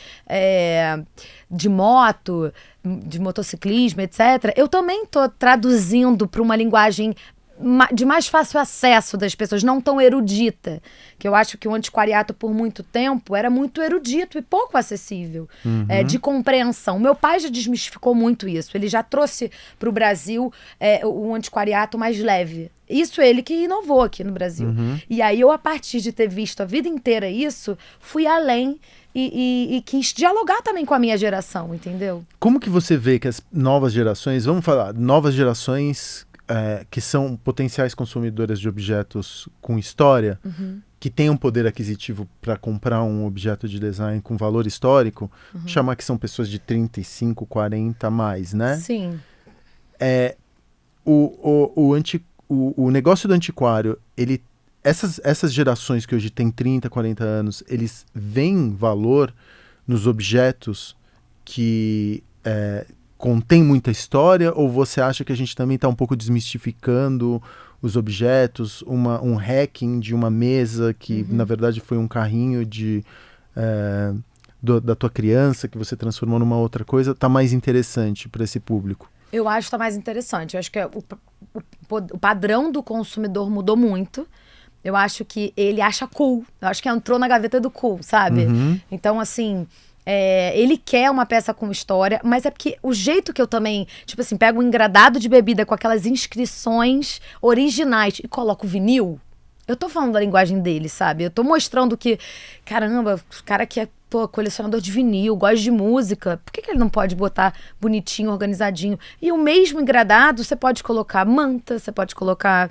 de moto, de motociclismo, etc., eu também estou traduzindo para uma linguagem de mais fácil acesso das pessoas, não tão erudita. Que eu acho que o antiquariato, por muito tempo, era muito erudito e pouco acessível, de compreensão. Meu pai já desmistificou muito isso. Ele já trouxe para o Brasil o antiquariato mais leve. Isso ele que inovou aqui no Brasil. E aí eu, a partir de ter visto a vida inteira isso, fui além e quis dialogar também com a minha geração, entendeu? Como que você vê que as novas gerações, vamos falar, novas gerações que são potenciais consumidoras de objetos com história, que têm um poder aquisitivo para comprar um objeto de design com valor histórico, chamar que são pessoas de 35, 40 a mais, né? Sim. O negócio do antiquário, essas gerações que hoje têm 30, 40 anos, eles veem valor nos objetos que contém muita história, ou você acha que a gente também está um pouco desmistificando os objetos, um hacking de uma mesa que na verdade foi um carrinho da tua criança que você transformou numa outra coisa, está mais interessante para esse público? Eu acho que está mais interessante. Eu acho que o padrão do consumidor mudou muito. Eu acho que ele acha cool. Eu acho que entrou na gaveta do cool, sabe? Então, assim, ele quer uma peça com história, mas é porque o jeito que eu também, tipo assim, pego um engradado de bebida com aquelas inscrições originais e coloco vinil, eu tô falando da linguagem dele, sabe? Eu tô mostrando que, caramba, o cara que é colecionador de vinil, gosta de música, por que ele não pode botar bonitinho, organizadinho? E o mesmo engradado, você pode colocar manta, você pode colocar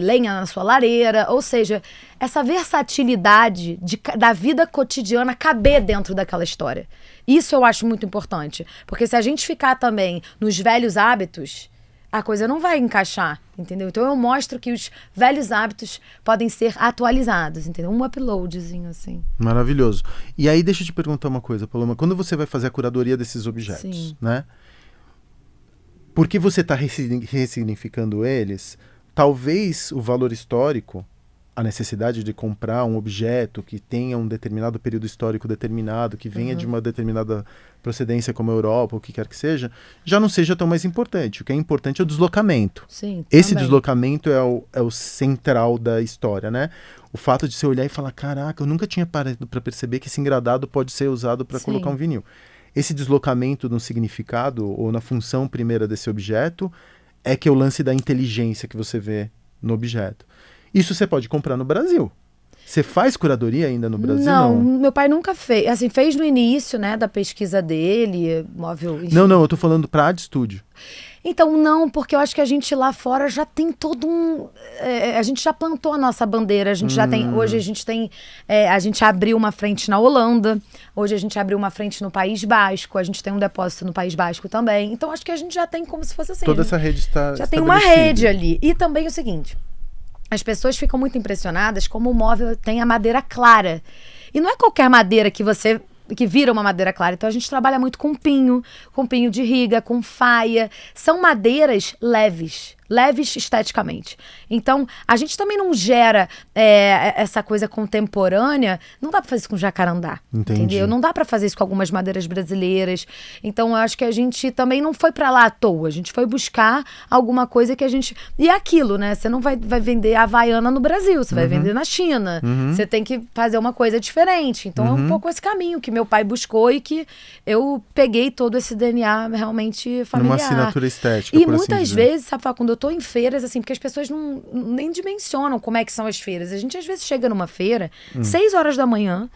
lenha na sua lareira, ou seja, essa versatilidade da vida cotidiana caber dentro daquela história. Isso eu acho muito importante, porque se a gente ficar também nos velhos hábitos, a coisa não vai encaixar, entendeu? Então eu mostro que os velhos hábitos podem ser atualizados, entendeu? Um uploadzinho, assim. Maravilhoso. E aí deixa eu te perguntar uma coisa, Paloma. Quando você vai fazer a curadoria desses objetos, né? Porque você está ressignificando eles, talvez o valor histórico, a necessidade de comprar um objeto que tenha um determinado período histórico determinado, que venha de uma determinada procedência como a Europa, ou o que quer que seja, já não seja tão mais importante. O que é importante é o deslocamento. Sim, esse também. deslocamento é o central da história, né? O fato de você olhar e falar, caraca, eu nunca tinha parado para perceber que esse engradado pode ser usado para colocar um vinil. Esse deslocamento no significado ou na função primeira desse objeto é que é o lance da inteligência que você vê no objeto. Isso você pode comprar no Brasil. Você faz curadoria ainda no Brasil? Não, meu pai nunca fez. Assim, fez no início, né, da pesquisa dele, móvel... Enfim. Não, eu tô falando pra Art Studio. Então, não, porque eu acho que a gente lá fora já tem todo um... a gente já plantou a nossa bandeira, a gente já tem... Hoje a gente tem... a gente abriu uma frente na Holanda, hoje a gente abriu uma frente no País Basco, a gente tem um depósito no País Basco também. Então, acho que a gente já tem como se fosse assim. Toda essa rede está já tem uma rede ali. E também o seguinte... As pessoas ficam muito impressionadas como o móvel tem a madeira clara. E não é qualquer madeira que vira uma madeira clara. Então a gente trabalha muito com pinho de riga, com faia. São madeiras leves esteticamente. Então, a gente também não gera essa coisa contemporânea. Não dá pra fazer isso com jacarandá. Entendi. Entendeu? Não dá pra fazer isso com algumas madeiras brasileiras. Então, eu acho que a gente também não foi pra lá à toa. A gente foi buscar alguma coisa que a gente... E é aquilo, né? Você não vai vender a Havaiana no Brasil. Você vai vender na China. Você tem que fazer uma coisa diferente. Então, é um pouco esse caminho que meu pai buscou e que eu peguei todo esse DNA realmente familiar. Uma assinatura estética, e por assim muitas dizer. vezes, sabe, quando eu tô em feiras, assim, porque as pessoas nem dimensionam como é que são as feiras. A gente, às vezes, chega numa feira, 6 horas da manhã,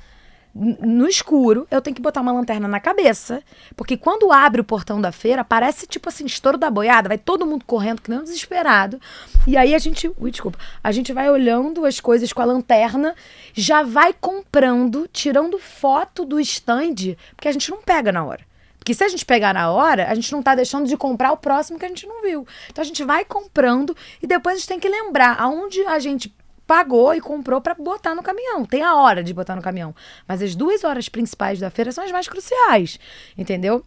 no escuro, eu tenho que botar uma lanterna na cabeça, porque quando abre o portão da feira, parece, tipo assim, estouro da boiada, vai todo mundo correndo, que nem um desesperado. E aí a gente vai olhando as coisas com a lanterna, já vai comprando, tirando foto do stand, porque a gente não pega na hora. Porque se a gente pegar na hora, a gente não tá deixando de comprar o próximo que a gente não viu. Então a gente vai comprando e depois a gente tem que lembrar aonde a gente pagou e comprou pra botar no caminhão. Tem a hora de botar no caminhão. Mas as 2 horas principais da feira são as mais cruciais, entendeu?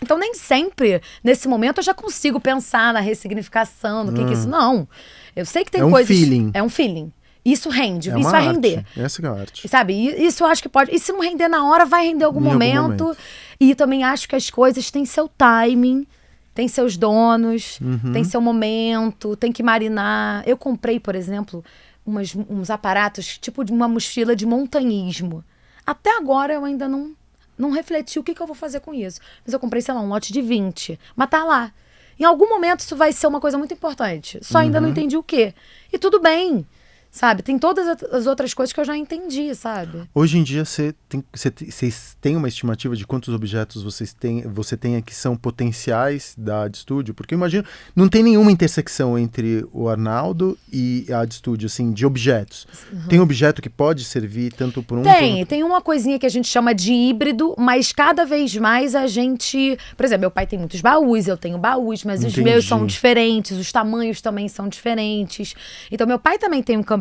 Então nem sempre, nesse momento, eu já consigo pensar na ressignificação, no que é isso. Não. Eu sei que tem coisas... Feeling. É um feeling. Isso rende, É isso uma vai arte. render. Essa que é a arte. Sabe? Isso eu acho que pode. E se não render na hora, vai render em algum momento. E também acho que as coisas têm seu timing, tem seus donos, tem seu momento, tem que marinar. Eu comprei, por exemplo, uns aparatos, tipo de uma mochila de montanhismo. Até agora eu ainda não refleti o que eu vou fazer com isso. Mas eu comprei, sei lá, um lote de 20. Mas tá lá. Em algum momento isso vai ser uma coisa muito importante. Só ainda não entendi o quê. E tudo bem. Sabe? Tem todas as outras coisas que eu já entendi, sabe? Hoje em dia, vocês têm uma estimativa de quantos objetos você tem que são potenciais da Art Studio? Porque eu imagino, não tem nenhuma intersecção entre o Arnaldo e a Art Studio, assim, de objetos. Tem objeto que pode servir tanto por um... Tem uma coisinha que a gente chama de híbrido, mas cada vez mais a gente... Por exemplo, meu pai tem muitos baús, eu tenho baús, mas os meus são diferentes, os tamanhos também são diferentes. Então, meu pai também tem um campesino,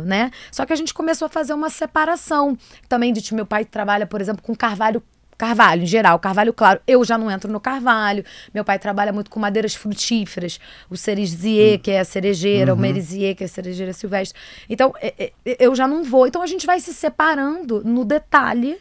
né? Só que a gente começou a fazer uma separação também de meu pai trabalha, por exemplo, com carvalho em geral, carvalho claro. Eu já não entro no carvalho. Meu pai trabalha muito com madeiras frutíferas, o cerisier, que é a cerejeira, o merisier, que é a cerejeira silvestre. Então, eu já não vou. Então, a gente vai se separando no detalhe,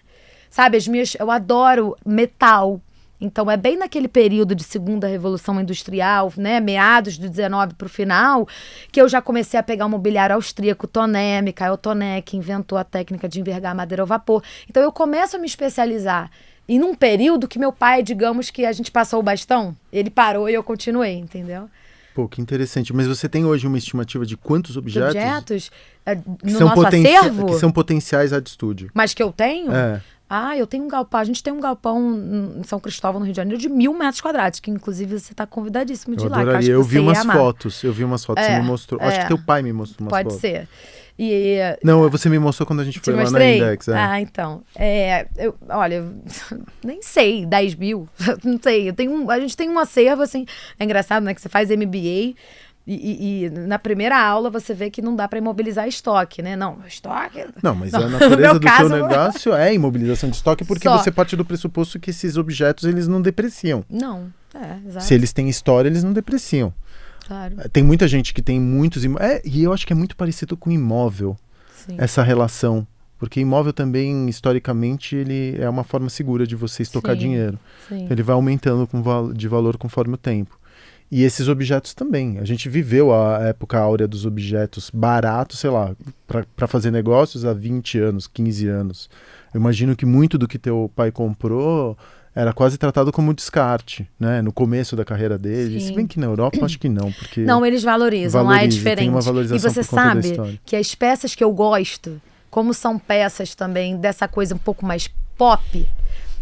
sabe? Eu adoro metal. Então, é bem naquele período de segunda revolução industrial, né, meados do 19 para o final, que eu já comecei a pegar o mobiliário austríaco, Toné, Mikhail Toné, que inventou a técnica de envergar madeira ao vapor. Então, eu começo a me especializar. E num período que meu pai, digamos que a gente passou o bastão, ele parou e eu continuei, entendeu? Pô, que interessante. Mas você tem hoje uma estimativa de quantos objetos? No nosso acervo? Que são potenciais Art Studio. Mas que eu tenho? É. Eu tenho um galpão. A gente tem um galpão em São Cristóvão, no Rio de Janeiro, de 1.000 metros quadrados, que inclusive você está convidadíssimo de ir lá. Adoraria. Eu vi umas fotos, você me mostrou. Acho que teu pai me mostrou umas fotos. Pode ser. Não, você me mostrou quando a gente foi lá na Index. Então. Olha, nem sei, 10 mil, não sei. A gente tem um acervo, assim, é engraçado, né, que você faz MBA e na primeira aula você vê que não dá para imobilizar estoque, né? Não, estoque... Não, mas a natureza do teu negócio é imobilização de estoque porque você parte do pressuposto que esses objetos, eles não depreciam. Não, exato. Se eles têm história, eles não depreciam. Claro. Tem muita gente que tem muitos e eu acho que é muito parecido com imóvel. Sim. Essa relação. Porque imóvel também, historicamente, ele é uma forma segura de você estocar dinheiro. Sim. Ele vai aumentando de valor conforme o tempo. E esses objetos também. A gente viveu a época áurea dos objetos baratos, sei lá, para fazer negócios há 20 anos, 15 anos. Eu imagino que muito do que teu pai comprou era quase tratado como descarte, né? No começo da carreira dele. Sim. Se bem que na Europa, acho que não, porque... Não, eles valorizam, lá é diferente. Tem uma valorização e você sabe que as peças que eu gosto, como são peças também dessa coisa um pouco mais pop,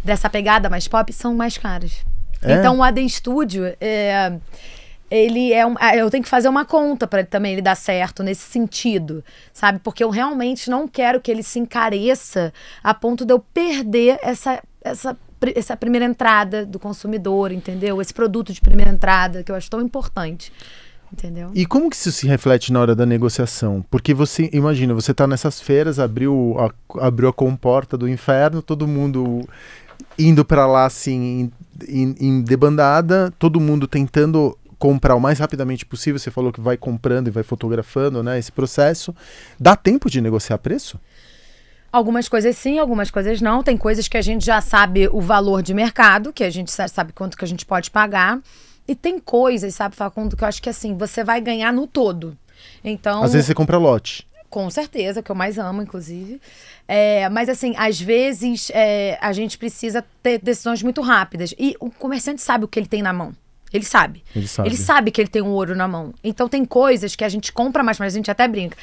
dessa pegada mais pop, são mais caras. Então, o AD Studio, ele eu tenho que fazer uma conta para também ele dar certo nesse sentido, sabe? Porque eu realmente não quero que ele se encareça a ponto de eu perder essa primeira entrada do consumidor, entendeu? Esse produto de primeira entrada, que eu acho tão importante, entendeu? E como que isso se reflete na hora da negociação? Porque você, imagina, você tá nessas feiras, abriu a comporta do inferno, todo mundo indo para lá, assim, em debandada, todo mundo tentando comprar o mais rapidamente possível. Você falou que vai comprando e vai fotografando, né, esse processo. Dá tempo de negociar preço? Algumas coisas sim, algumas coisas não. Tem coisas que a gente já sabe o valor de mercado, que a gente sabe quanto que a gente pode pagar. E tem coisas, sabe, Facundo, que eu acho que assim, você vai ganhar no todo. Então... Às vezes você compra lote. Com certeza, que eu mais amo, inclusive. Mas assim, às vezes a gente precisa ter decisões muito rápidas. E o comerciante sabe o que ele tem na mão. Ele sabe. Ele sabe que ele tem um ouro na mão. Então tem coisas que a gente compra mais, mas a gente até brinca.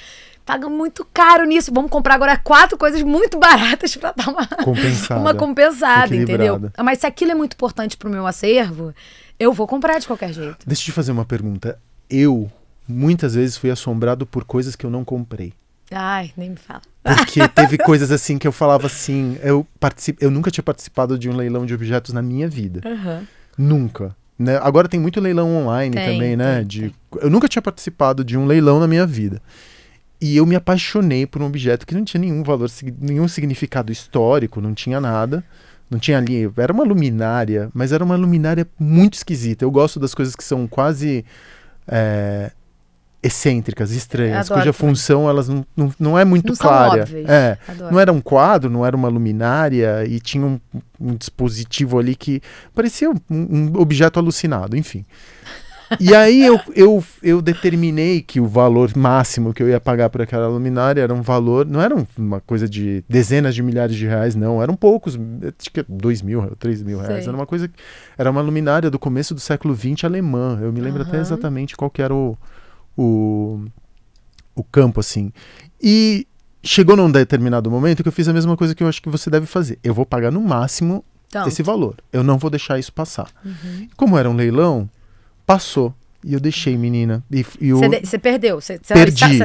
Paga muito caro nisso. Vamos comprar agora 4 coisas muito baratas para dar uma compensada, entendeu? Mas se aquilo é muito importante pro meu acervo, eu vou comprar de qualquer jeito. Deixa eu te fazer uma pergunta. Eu, muitas vezes, fui assombrado por coisas que eu não comprei. Ai, nem me fala. Porque teve coisas assim que eu falava assim, eu nunca tinha participado de um leilão de objetos na minha vida. Uhum. Nunca. Né? Agora tem muito leilão online também, né? Tem. Eu nunca tinha participado de um leilão na minha vida. E eu me apaixonei por um objeto que não tinha nenhum valor, nenhum significado histórico, não tinha nada. Não tinha ali, era uma luminária, mas era uma luminária muito esquisita. Eu gosto das coisas que são quase excêntricas, estranhas, Adoro cuja também. função elas não é muito Não são clara. óbvias. Adoro. Não era um quadro, não era uma luminária e tinha um dispositivo ali que parecia um objeto alucinado, enfim. E aí eu determinei que o valor máximo que eu ia pagar por aquela luminária era um valor, não era uma coisa de dezenas de milhares de reais, não, eram poucos, acho que 2 mil, 3 mil reais, Sei. era uma luminária do começo do século XX alemã, eu me lembro até exatamente qual que era o campo, assim. E chegou num determinado momento que eu fiz a mesma coisa que eu acho que você deve fazer, eu vou pagar no máximo Tanto. esse valor, eu não vou deixar isso passar. Como era um leilão, passou. E eu deixei, menina. Você perdeu? Você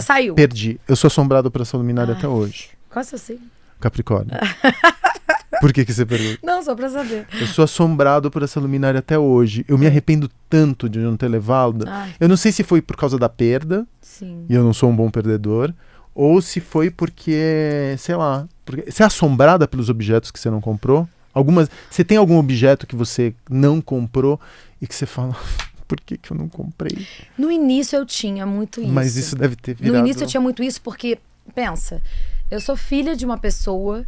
saiu? Perdi. Eu sou assombrado por essa luminária até hoje. Qual é o seu signo? Capricórnio. Por que você pergunta? Não, só pra saber. Eu sou assombrado por essa luminária até hoje. Eu me arrependo tanto de não ter levado. Ai. Eu não sei se foi por causa da perda, Sim. e eu não sou um bom perdedor, ou se foi porque, sei lá, você é assombrada pelos objetos que você não comprou? Você tem algum objeto que você não comprou e que você fala... Por que eu não comprei? No início eu tinha muito isso. Mas isso deve ter virado... No início eu tinha muito isso porque, pensa, eu sou filha de uma pessoa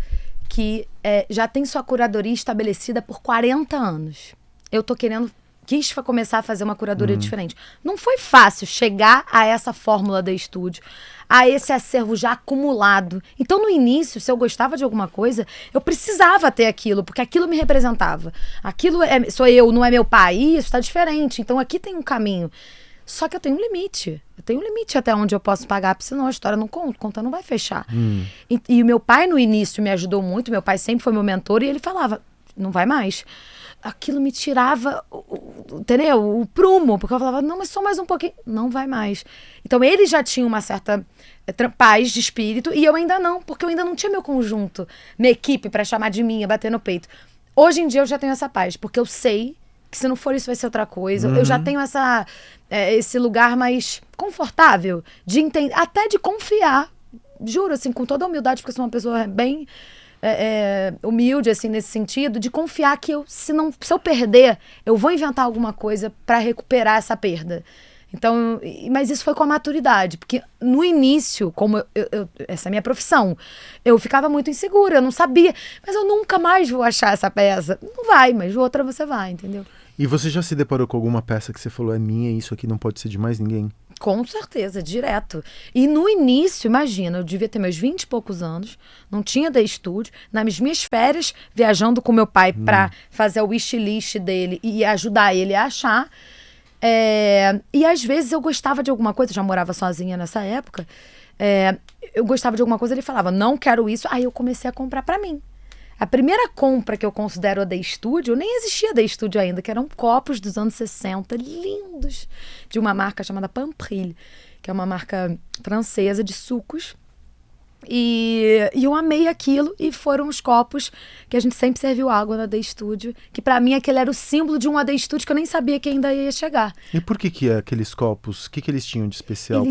que já tem sua curadoria estabelecida por 40 anos. Eu quis começar a fazer uma curadoria diferente. Não foi fácil chegar a essa fórmula da estúdio, a esse acervo já acumulado. Então, no início, se eu gostava de alguma coisa, eu precisava ter aquilo, porque aquilo me representava. Aquilo sou eu, não é meu pai. Isso está diferente. Então, aqui tem um caminho. Só que eu tenho um limite. Eu tenho um limite até onde eu posso pagar, porque senão a história não conta, não vai fechar. E o meu pai, no início, me ajudou muito. Meu pai sempre foi meu mentor e ele falava, não vai mais. Aquilo me tirava, entendeu? O prumo, porque eu falava, não, mas só mais um pouquinho. Não vai mais. Então, ele já tinha uma certa paz de espírito e eu ainda não, porque eu ainda não tinha meu conjunto, minha equipe pra chamar de minha, bater no peito. Hoje em dia, eu já tenho essa paz, porque eu sei que se não for isso, vai ser outra coisa. Eu já tenho esse lugar mais confortável de entender, até de confiar, juro, assim, com toda a humildade, porque eu sou uma pessoa bem... humilde, assim, nesse sentido, de confiar que se eu perder, eu vou inventar alguma coisa para recuperar essa perda. Então, mas isso foi com a maturidade, porque no início, como essa é a minha profissão, eu ficava muito insegura, eu não sabia, mas eu nunca mais vou achar essa peça. Não vai, mas outra você vai, entendeu? E você já se deparou com alguma peça que você falou, é minha, isso aqui não pode ser de mais ninguém? Com certeza, direto. E no início, imagina, eu devia ter meus 20 e poucos anos, não tinha da estúdio, nas minhas férias, viajando com meu pai para fazer o wishlist dele e ajudar ele a achar. E às vezes eu gostava de alguma coisa, eu já morava sozinha nessa época, eu gostava de alguma coisa, ele falava, não quero isso, aí eu comecei a comprar para mim. A primeira compra que eu considero a da estúdio, nem existia da estúdio ainda, que eram copos dos anos 60, lindos, de uma marca chamada Pampril, que é uma marca francesa de sucos. E eu amei aquilo e foram os copos que a gente sempre serviu água na AD Studio, que pra mim aquele era o símbolo de um AD Studio que eu nem sabia que ainda ia chegar. E por que aqueles copos, o que eles tinham de especial?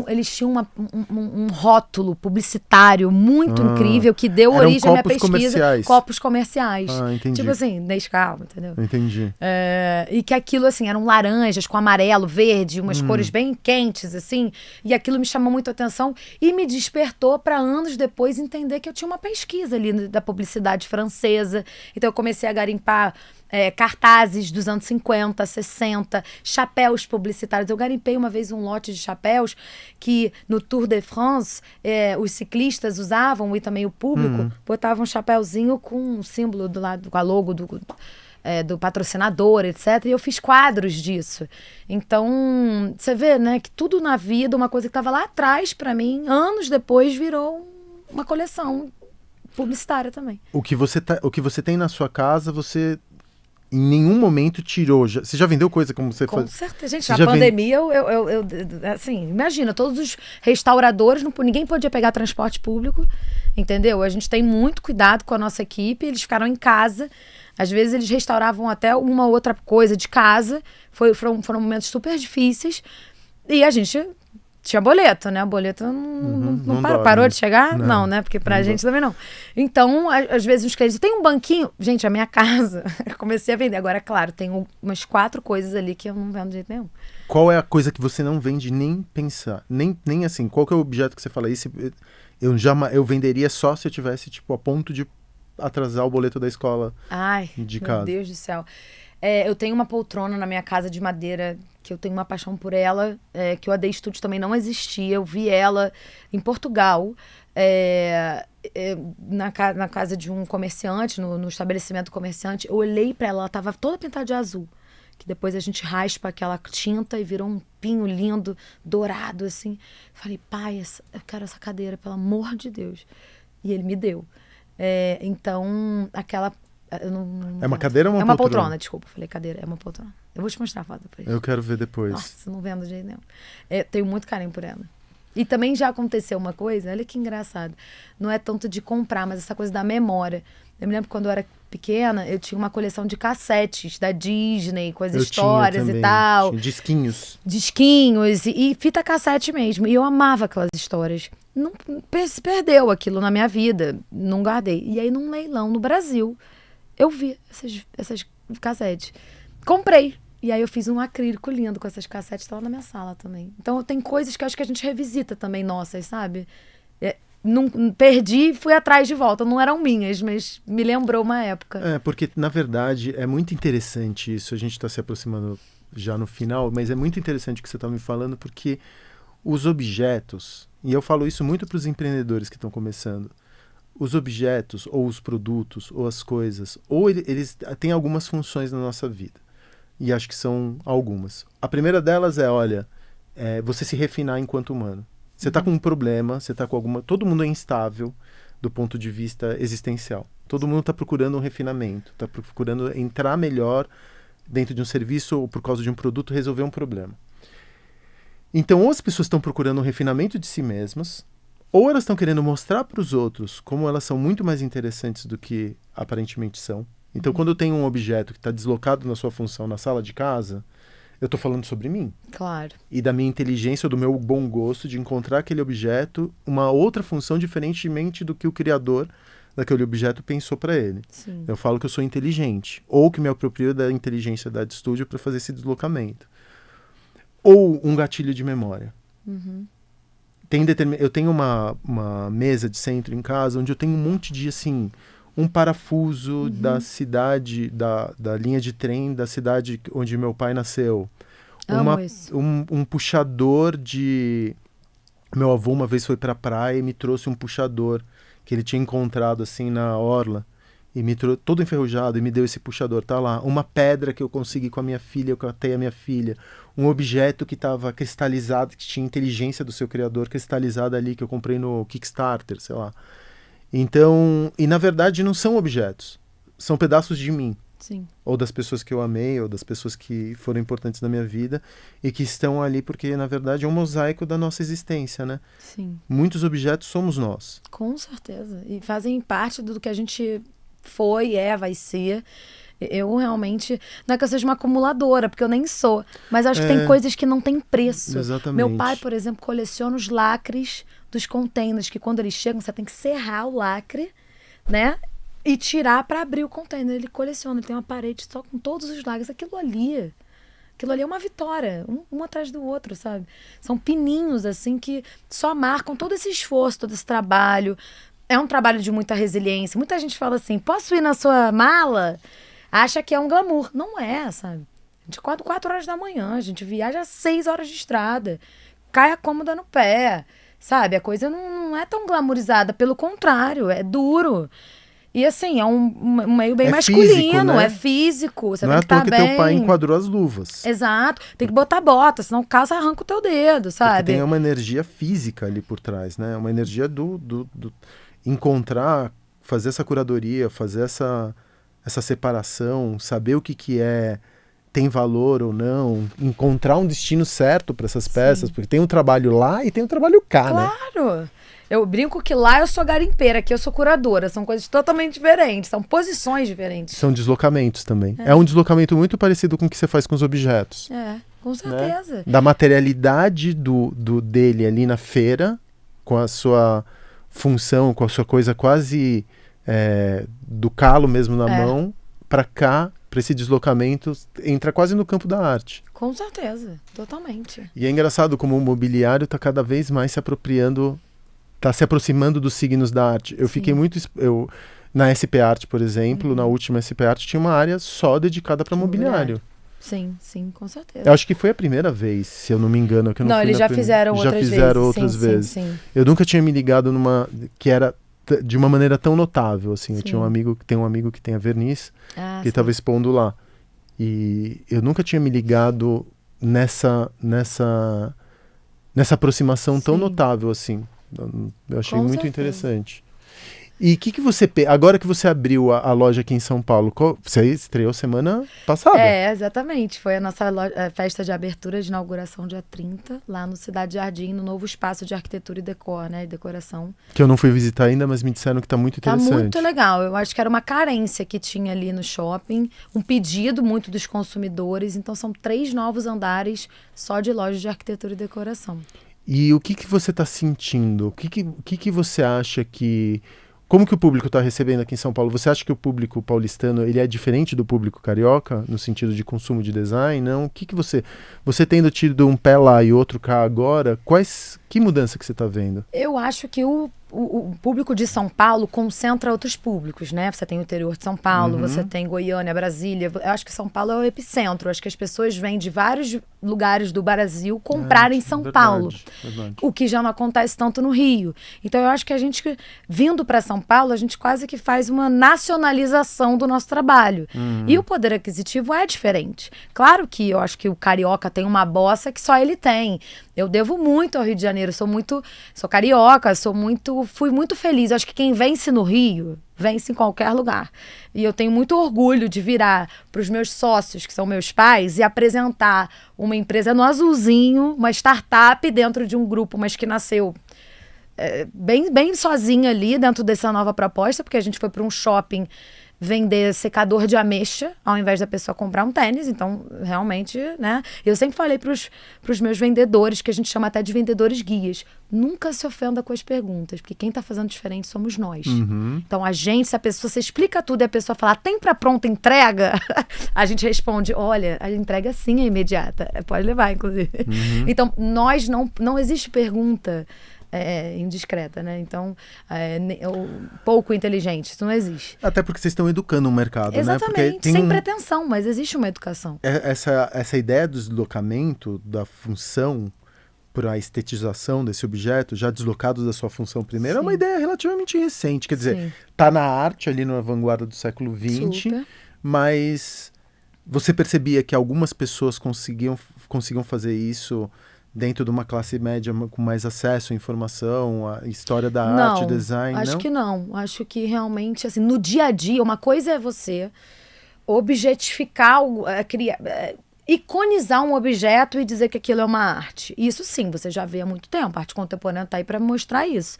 Eles tinham um rótulo publicitário muito incrível que deu origem à minha pesquisa. Comerciais. Copos comerciais. Entendi. Tipo assim, Nescau, entendeu? Entendi. E que aquilo, assim, eram laranjas com amarelo, verde, umas cores bem quentes, assim. E aquilo me chamou muito a atenção e me despertou para anos depois entender que eu tinha uma pesquisa ali da publicidade francesa. Então eu comecei a garimpar cartazes dos anos 50, 60, chapéus publicitários. Eu garimpei uma vez um lote de chapéus que no Tour de France os ciclistas usavam e também o público botavam um chapéuzinho com um símbolo do lado, com a logo do patrocinador, etc. E eu fiz quadros disso. Então, você vê, né, que tudo na vida, uma coisa que estava lá atrás para mim, anos depois virou uma coleção publicitária também. O que você tem na sua casa, você em nenhum momento tirou. Você já vendeu coisa como você Com faz? certeza, gente. Você Na já pandemia, assim, imagina, todos os restauradores, ninguém podia pegar transporte público, entendeu? A gente tem muito cuidado com a nossa equipe, eles ficaram em casa. Às vezes eles restauravam até uma outra coisa de casa. Foram momentos super difíceis. E a gente tinha boleto, né? O boleto não parou de chegar? Não, né? Porque pra gente também não. Então, às vezes os clientes... Tem um banquinho... Gente, a minha casa... Eu comecei a vender. Agora, claro, tem umas 4 coisas ali que eu não vendo de jeito nenhum. Qual é a coisa que você não vende nem pensar? Nem assim, qual que é o objeto que você fala? Eu venderia só se eu tivesse, tipo, a ponto de atrasar o boleto da escola de casa. Meu Deus do céu. Eu tenho uma poltrona na minha casa de madeira, que eu tenho uma paixão por ela, que o AD Studio também não existia. Eu vi ela em Portugal, na casa de um comerciante, no estabelecimento comerciante. Eu olhei pra ela estava toda pintada de azul. Que depois a gente raspa aquela tinta e virou um pinho lindo, dourado, assim. Falei, pai, eu quero essa cadeira, pelo amor de Deus. E ele me deu. Então, aquela... É uma cadeira ou uma poltrona? É uma poltrona, desculpa. Falei cadeira, é uma poltrona. Eu vou te mostrar a foto depois. Eu quero ver depois. Nossa, não vendo de jeito nenhum. Tenho muito carinho por ela. E também já aconteceu uma coisa, olha que engraçado. Não é tanto de comprar, mas essa coisa da memória. Eu me lembro quando eu era pequena, eu tinha uma coleção de cassetes da Disney, com as histórias e tal. Tinha disquinhos. Disquinhos e fita cassete mesmo. E eu amava aquelas histórias. Não, se perdeu aquilo na minha vida. Não guardei. E aí, num leilão no Brasil, eu vi essas cassetes. Comprei. E aí eu fiz um acrílico lindo com essas cassetes, tá lá na minha sala também. Então tem coisas que eu acho que a gente revisita também, nossas, sabe? Não perdi e fui atrás de volta. Não eram minhas, mas me lembrou uma época. Porque, na verdade, é muito interessante isso. A gente está se aproximando já no final, mas é muito interessante o que você está me falando, porque os objetos, e eu falo isso muito para os empreendedores que estão começando, os objetos, ou os produtos, ou as coisas, ou eles têm algumas funções na nossa vida. E acho que são algumas. A primeira delas é, você se refinar enquanto humano. Você está com um problema, você está com alguma... Todo mundo é instável do ponto de vista existencial. Todo mundo está procurando um refinamento, está procurando entrar melhor dentro de um serviço ou por causa de um produto, resolver um problema. Então, ou as pessoas estão procurando um refinamento de si mesmas, ou elas estão querendo mostrar para os outros como elas são muito mais interessantes do que aparentemente são. Então, quando eu tenho um objeto que está deslocado na sua função na sala de casa, eu estou falando sobre mim. Claro. E da minha inteligência, ou do meu bom gosto de encontrar aquele objeto uma outra função diferentemente do que o criador daquele objeto pensou para ele. Sim. Eu falo que eu sou inteligente, ou que me aproprio da inteligência da AD Studio para fazer esse deslocamento. Ou um gatilho de memória. Uhum. Eu tenho uma mesa de centro em casa onde eu tenho um monte de, assim... um parafuso da cidade, da linha de trem da cidade onde meu pai nasceu. Um puxador de... Meu avô uma vez foi pra praia e me trouxe um puxador que ele tinha encontrado assim na orla. E me trouxe todo enferrujado e me deu esse puxador. Tá lá. Uma pedra que eu consegui com a minha filha, eu catei a minha filha. Um objeto que estava cristalizado, que tinha inteligência do seu criador cristalizada ali, que eu comprei no Kickstarter, sei lá. Então, e na verdade não são objetos, são pedaços de mim. Sim. Ou das pessoas que eu amei, ou das pessoas que foram importantes na minha vida e que estão ali porque, na verdade, é um mosaico da nossa existência, né? Sim. Muitos objetos somos nós. Com certeza. E fazem parte do que a gente foi, vai ser. Eu realmente... Não é que eu seja uma acumuladora, porque eu nem sou. Mas acho que tem coisas que não tem preço. Exatamente. Meu pai, por exemplo, coleciona os lacres dos containers, que quando eles chegam, você tem que serrar o lacre, né? E tirar para abrir o container. Ele coleciona, ele tem uma parede só com todos os lacres. Aquilo ali é uma vitória, um atrás do outro, sabe? São pininhos, assim, que só marcam todo esse esforço, todo esse trabalho. É um trabalho de muita resiliência. Muita gente fala assim, posso ir na sua mala? Acha que é um glamour. Não é, sabe? A gente acorda 4 horas da manhã, a gente viaja 6 horas de estrada, cai a cômoda no pé, sabe? A coisa não é tão glamourizada, pelo contrário, é duro. E assim, é um meio bem masculino, físico, né? É físico. Você não tem é à toa que bem. teu pai enquadrou as luvas. Exato. Tem que botar bota, senão o caso arranca o teu dedo, sabe? Porque tem uma energia física ali por trás, né? Uma energia do encontrar, fazer essa curadoria, fazer essa separação, saber o que tem valor ou não, encontrar um destino certo para essas peças, porque tem um trabalho lá e tem um trabalho cá, né? Claro! Eu brinco que lá eu sou garimpeira, aqui eu sou curadora. São coisas totalmente diferentes, são posições diferentes. São deslocamentos também. É um deslocamento muito parecido com o que você faz com os objetos. Com certeza. Né? Da materialidade dele ali na feira, com a sua função, com a sua coisa quase do calo mesmo na mão, para cá, para esse deslocamento, entra quase no campo da arte. Com certeza, totalmente. E é engraçado como o mobiliário está cada vez mais se apropriando, está se aproximando dos signos da arte. Eu fiquei muito... na SP Art, por exemplo, na última SP Art, tinha uma área só dedicada para mobiliário. Sim, com certeza. Eu acho que foi a primeira vez, se eu não me engano. Que eu não eles já fizeram outras vezes. Sim. Eu nunca tinha me ligado numa... que era de uma maneira tão notável, assim. Eu tinha um amigo que tem a Verniz, que estava expondo lá. E eu nunca tinha me ligado nessa aproximação tão notável, assim. Eu achei muito interessante. E o que você... Agora que você abriu a loja aqui em São Paulo, você estreou semana passada? Exatamente. Foi a nossa festa de abertura, de inauguração, dia 30, lá no Cidade Jardim, no novo espaço de arquitetura e decor, né? E decoração. Que eu não fui visitar ainda, mas me disseram que está muito interessante. Tá muito legal. Eu acho que era uma carência que tinha ali no shopping, um pedido muito dos consumidores. Então, são 3 novos andares só de lojas de arquitetura e decoração. E o que você está sentindo? O que você acha que... Como que o público está recebendo aqui em São Paulo? Você acha que o público paulistano ele é diferente do público carioca, no sentido de consumo de design? Não? O que você... Você tendo tido um pé lá e outro cá agora, que mudança que você está vendo? Eu acho que o público de São Paulo concentra outros públicos, né? Você tem o interior de São Paulo, você tem Goiânia, Brasília. Eu acho que São Paulo é o epicentro. Eu acho que as pessoas vêm de vários lugares do Brasil comprar em São Paulo. Verdade. O que já não acontece tanto no Rio. Então eu acho que a gente, vindo para São Paulo, a gente quase que faz uma nacionalização do nosso trabalho. E o poder aquisitivo é diferente. Claro que eu acho que o carioca tem uma bossa que só ele tem. Eu devo muito ao Rio de Janeiro, sou carioca, fui muito feliz. Eu acho que quem vence no Rio, vence em qualquer lugar. E eu tenho muito orgulho de virar para os meus sócios, que são meus pais, e apresentar uma empresa no azulzinho, uma startup dentro de um grupo, mas que nasceu bem sozinha ali dentro dessa nova proposta, porque a gente foi para um shopping vender secador de ameixa, ao invés da pessoa comprar um tênis. Então, realmente, né? Eu sempre falei pros meus vendedores, que a gente chama até de vendedores guias, nunca se ofenda com as perguntas, porque quem tá fazendo diferente somos nós. Então, se a pessoa, você explica tudo e a pessoa fala, tem pra pronta entrega? A gente responde, olha, a entrega sim é imediata. Pode levar, inclusive. Então, nós não existe pergunta indiscreta, né? Então, pouco inteligente, isso não existe. Até porque vocês estão educando o mercado, exatamente, né? Porque sem pretensão, mas existe uma educação. Essa ideia do deslocamento, da função para a estetização desse objeto, já deslocado da sua função primeira, é uma ideia relativamente recente. Quer dizer, tá na arte ali na vanguarda do século XX, mas você percebia que algumas pessoas conseguiam fazer isso dentro de uma classe média com mais acesso à informação, à história da arte, design? Acho que não. Acho que realmente, assim, no dia a dia, uma coisa é você objetificar, iconizar um objeto e dizer que aquilo é uma arte. Isso sim, você já vê há muito tempo. A arte contemporânea está aí para mostrar isso.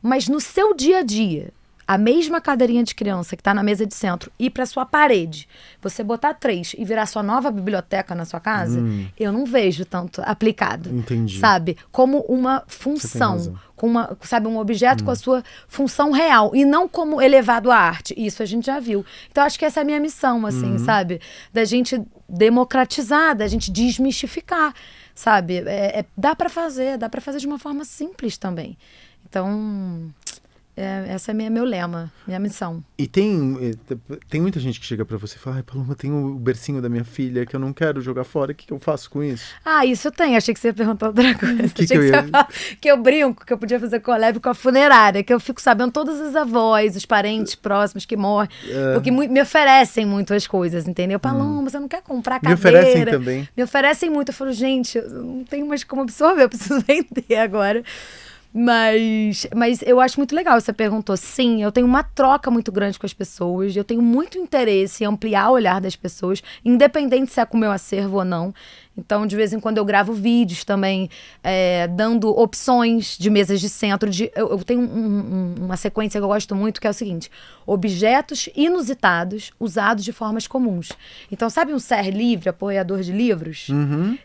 Mas no seu dia a dia, a mesma cadeirinha de criança que está na mesa de centro ir para sua parede, você botar 3 e virar sua nova biblioteca na sua casa, eu não vejo tanto aplicado. Entendi. Sabe? Como uma função, um objeto com a sua função real e não como elevado à arte. Isso a gente já viu. Então acho que essa é a minha missão, assim, sabe? Da gente democratizar, da gente desmistificar, sabe? Dá para fazer de uma forma simples também. Então, essa é meu lema, minha missão. E tem muita gente que chega pra você e fala, Paloma, tem o bercinho da minha filha que eu não quero jogar fora, o que eu faço com isso? Isso tem, achei que você ia perguntar outra coisa. Que eu brinco, que eu podia fazer collab com a funerária, que eu fico sabendo todos os avós, os parentes próximos que morrem, porque me oferecem muito as coisas, entendeu? Paloma, você não quer comprar cadeira? Me oferecem também. Me oferecem muito, eu falo, gente, eu não tenho mais como absorver, eu preciso vender agora. Mas eu acho muito legal, você perguntou. Sim, eu tenho uma troca muito grande com as pessoas, eu tenho muito interesse em ampliar o olhar das pessoas, independente se é com o meu acervo ou não. Então, de vez em quando eu gravo vídeos também, dando opções de mesas de centro. Eu tenho uma sequência que eu gosto muito, que é o seguinte: objetos inusitados usados de formas comuns. Então, sabe um ser livre, apoiador de livros? Uhum.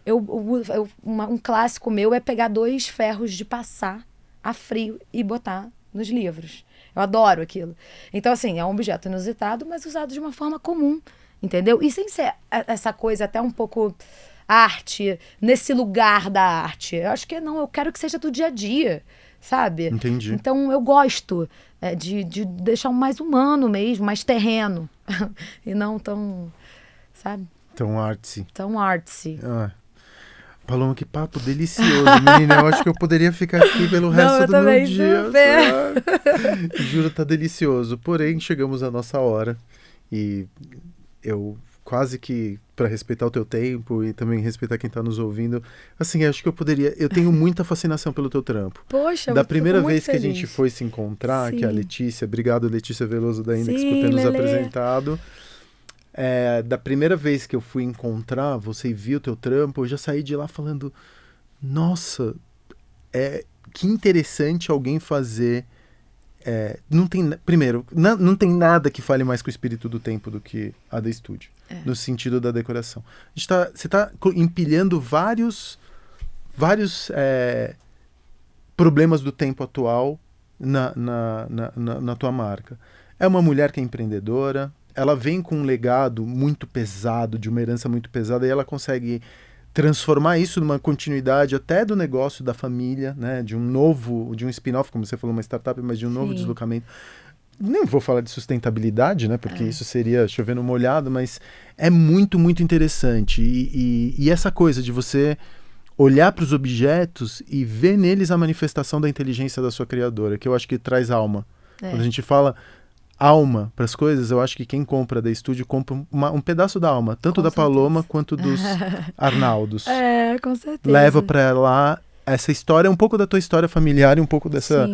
Um clássico meu é pegar 2 ferros de passar a frio e botar nos livros. Eu adoro aquilo. Então, assim, é um objeto inusitado, mas usado de uma forma comum, entendeu? E sem ser essa coisa até um pouco arte, nesse lugar da arte. Eu acho que não, eu quero que seja do dia a dia, sabe? Entendi. Então, eu gosto de deixar mais humano mesmo, mais terreno. E não tão, sabe? Tão artsy. Tão artsy. Paloma, que papo delicioso, menina. Eu acho que eu poderia ficar aqui pelo resto do meu dia. Juro, tá delicioso. Porém, chegamos à nossa hora. E eu quase que, para respeitar o teu tempo e também respeitar quem tá nos ouvindo, assim, acho que eu tenho muita fascinação pelo teu trampo. Poxa, da primeira vez feliz. Que a gente foi se encontrar, Sim. que é a Letícia, obrigado Letícia Veloso da Index Sim, por ter nos Lelê. apresentado. Da primeira vez que eu fui encontrar você e vi o teu trampo, eu já saí de lá falando, nossa, que interessante alguém fazer. Primeiro, não tem nada que fale mais com o espírito do tempo do que a da estúdio, no sentido da decoração. Você está empilhando vários problemas do tempo atual na tua marca. É uma mulher que é empreendedora, ela vem com um legado muito pesado, de uma herança muito pesada, e ela consegue transformar isso numa continuidade até do negócio da família, né? De um spin-off, como você falou, uma startup, mas de um novo deslocamento. Nem vou falar de sustentabilidade, né? Porque isso seria chover no molhado, mas é muito, muito interessante. E essa coisa de você olhar para os objetos e ver neles a manifestação da inteligência da sua criadora, que eu acho que traz alma. Quando a gente fala alma para as coisas, eu acho que quem compra da estúdio compra um pedaço da alma, tanto da Paloma quanto dos Arnaldos. Com certeza. Leva para lá essa história, um pouco da tua história familiar e um pouco dessa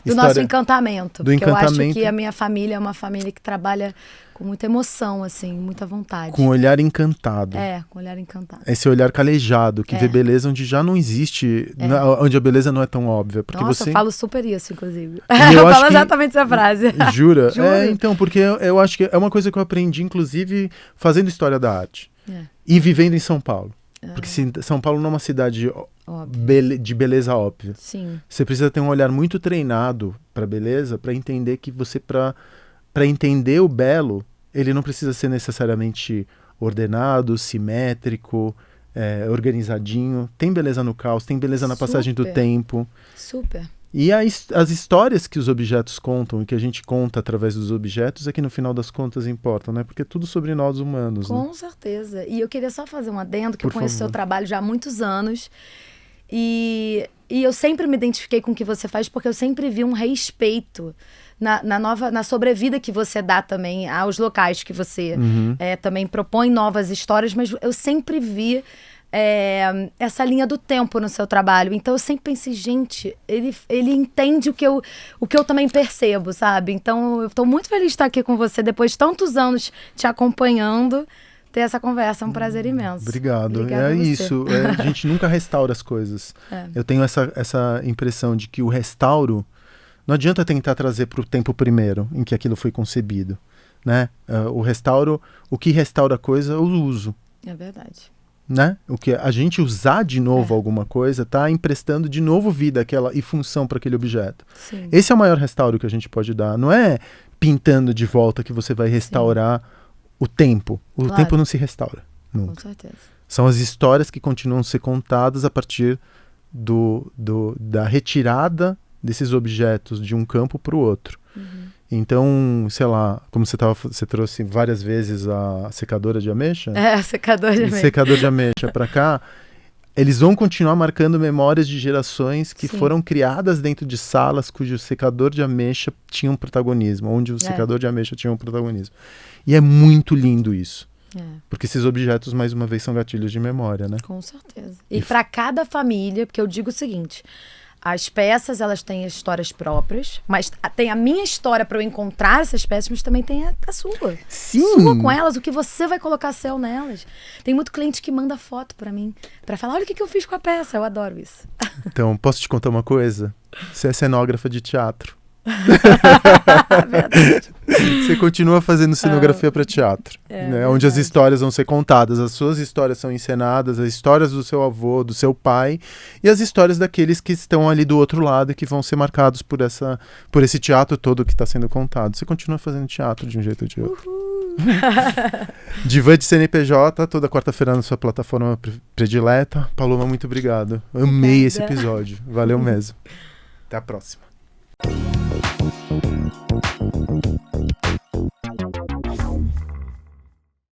do nosso encantamento. Do encantamento. Eu acho que a minha família é uma família que trabalha com muita emoção, assim, muita vontade. Com um olhar encantado. Com olhar encantado. Esse olhar calejado, que vê beleza onde já não existe, onde a beleza não é tão óbvia. Porque Nossa, você... eu falo super isso, inclusive. Eu falo exatamente essa frase. Jura? Juro. Então, porque eu acho que é uma coisa que eu aprendi, inclusive, fazendo história da arte. E vivendo em São Paulo. Porque São Paulo não é uma cidade de beleza óbvia. Sim. Você precisa ter um olhar muito treinado para beleza, para entender que você, para entender o belo, ele não precisa ser necessariamente ordenado, simétrico, organizadinho. Tem beleza no caos, tem beleza na passagem do tempo. Super. E as histórias que os objetos contam e que a gente conta através dos objetos é que no final das contas importam, né? Porque é tudo sobre nós humanos. Com certeza. E eu queria só fazer um adendo, que eu conheço o seu trabalho já há muitos anos. E eu sempre me identifiquei com o que você faz, porque eu sempre vi um respeito na sobrevida que você dá também aos locais que você também propõe novas histórias, mas eu sempre vi essa linha do tempo no seu trabalho. Então eu sempre pensei, gente, ele entende o que eu também percebo, sabe? Então eu tô muito feliz de estar aqui com você depois de tantos anos te acompanhando. Ter essa conversa é um prazer imenso. Obrigado. Obrigada Isso. A gente nunca restaura as coisas. Eu tenho essa impressão de que o restauro não adianta tentar trazer para o tempo primeiro em que aquilo foi concebido, né? O restauro, o que restaura a coisa é o uso. É verdade. Né? O que a gente usar de novo alguma coisa está emprestando de novo vida e função para aquele objeto. Sim. Esse é o maior restauro que a gente pode dar. Não é pintando de volta que você vai restaurar o tempo. O tempo não se restaura nunca. Com certeza. São as histórias que continuam a ser contadas a partir da retirada desses objetos de um campo para o outro. Então, sei lá, como você trouxe várias vezes a secadora de ameixa? Secador de ameixa. Secador de ameixa para cá, eles vão continuar marcando memórias de gerações que foram criadas dentro de salas cujo secador de ameixa tinha um protagonismo, onde o secador de ameixa tinha um protagonismo. E é muito lindo isso. Porque esses objetos, mais uma vez, são gatilhos de memória, né? Com certeza. E para cada família, porque eu digo o seguinte... As peças, elas têm histórias próprias, mas tem a minha história para eu encontrar essas peças, mas também tem a sua. Sim! Sua com elas, o que você vai colocar céu nelas. Tem muito cliente que manda foto para mim, para falar, olha o que eu fiz com a peça, eu adoro isso. Então, posso te contar uma coisa? Você é cenógrafa de teatro. Verdade. Você continua fazendo cenografia para teatro, né? Onde as histórias vão ser contadas, as suas histórias são encenadas, as histórias do seu avô, do seu pai e as histórias daqueles que estão ali do outro lado e que vão ser marcados por esse teatro todo que está sendo contado. Você continua fazendo teatro de um jeito ou de outro. Divã de CNPJ, toda quarta-feira na sua plataforma predileta. Paloma, muito obrigado. Amei esse episódio. Valeu mesmo. Até a próxima.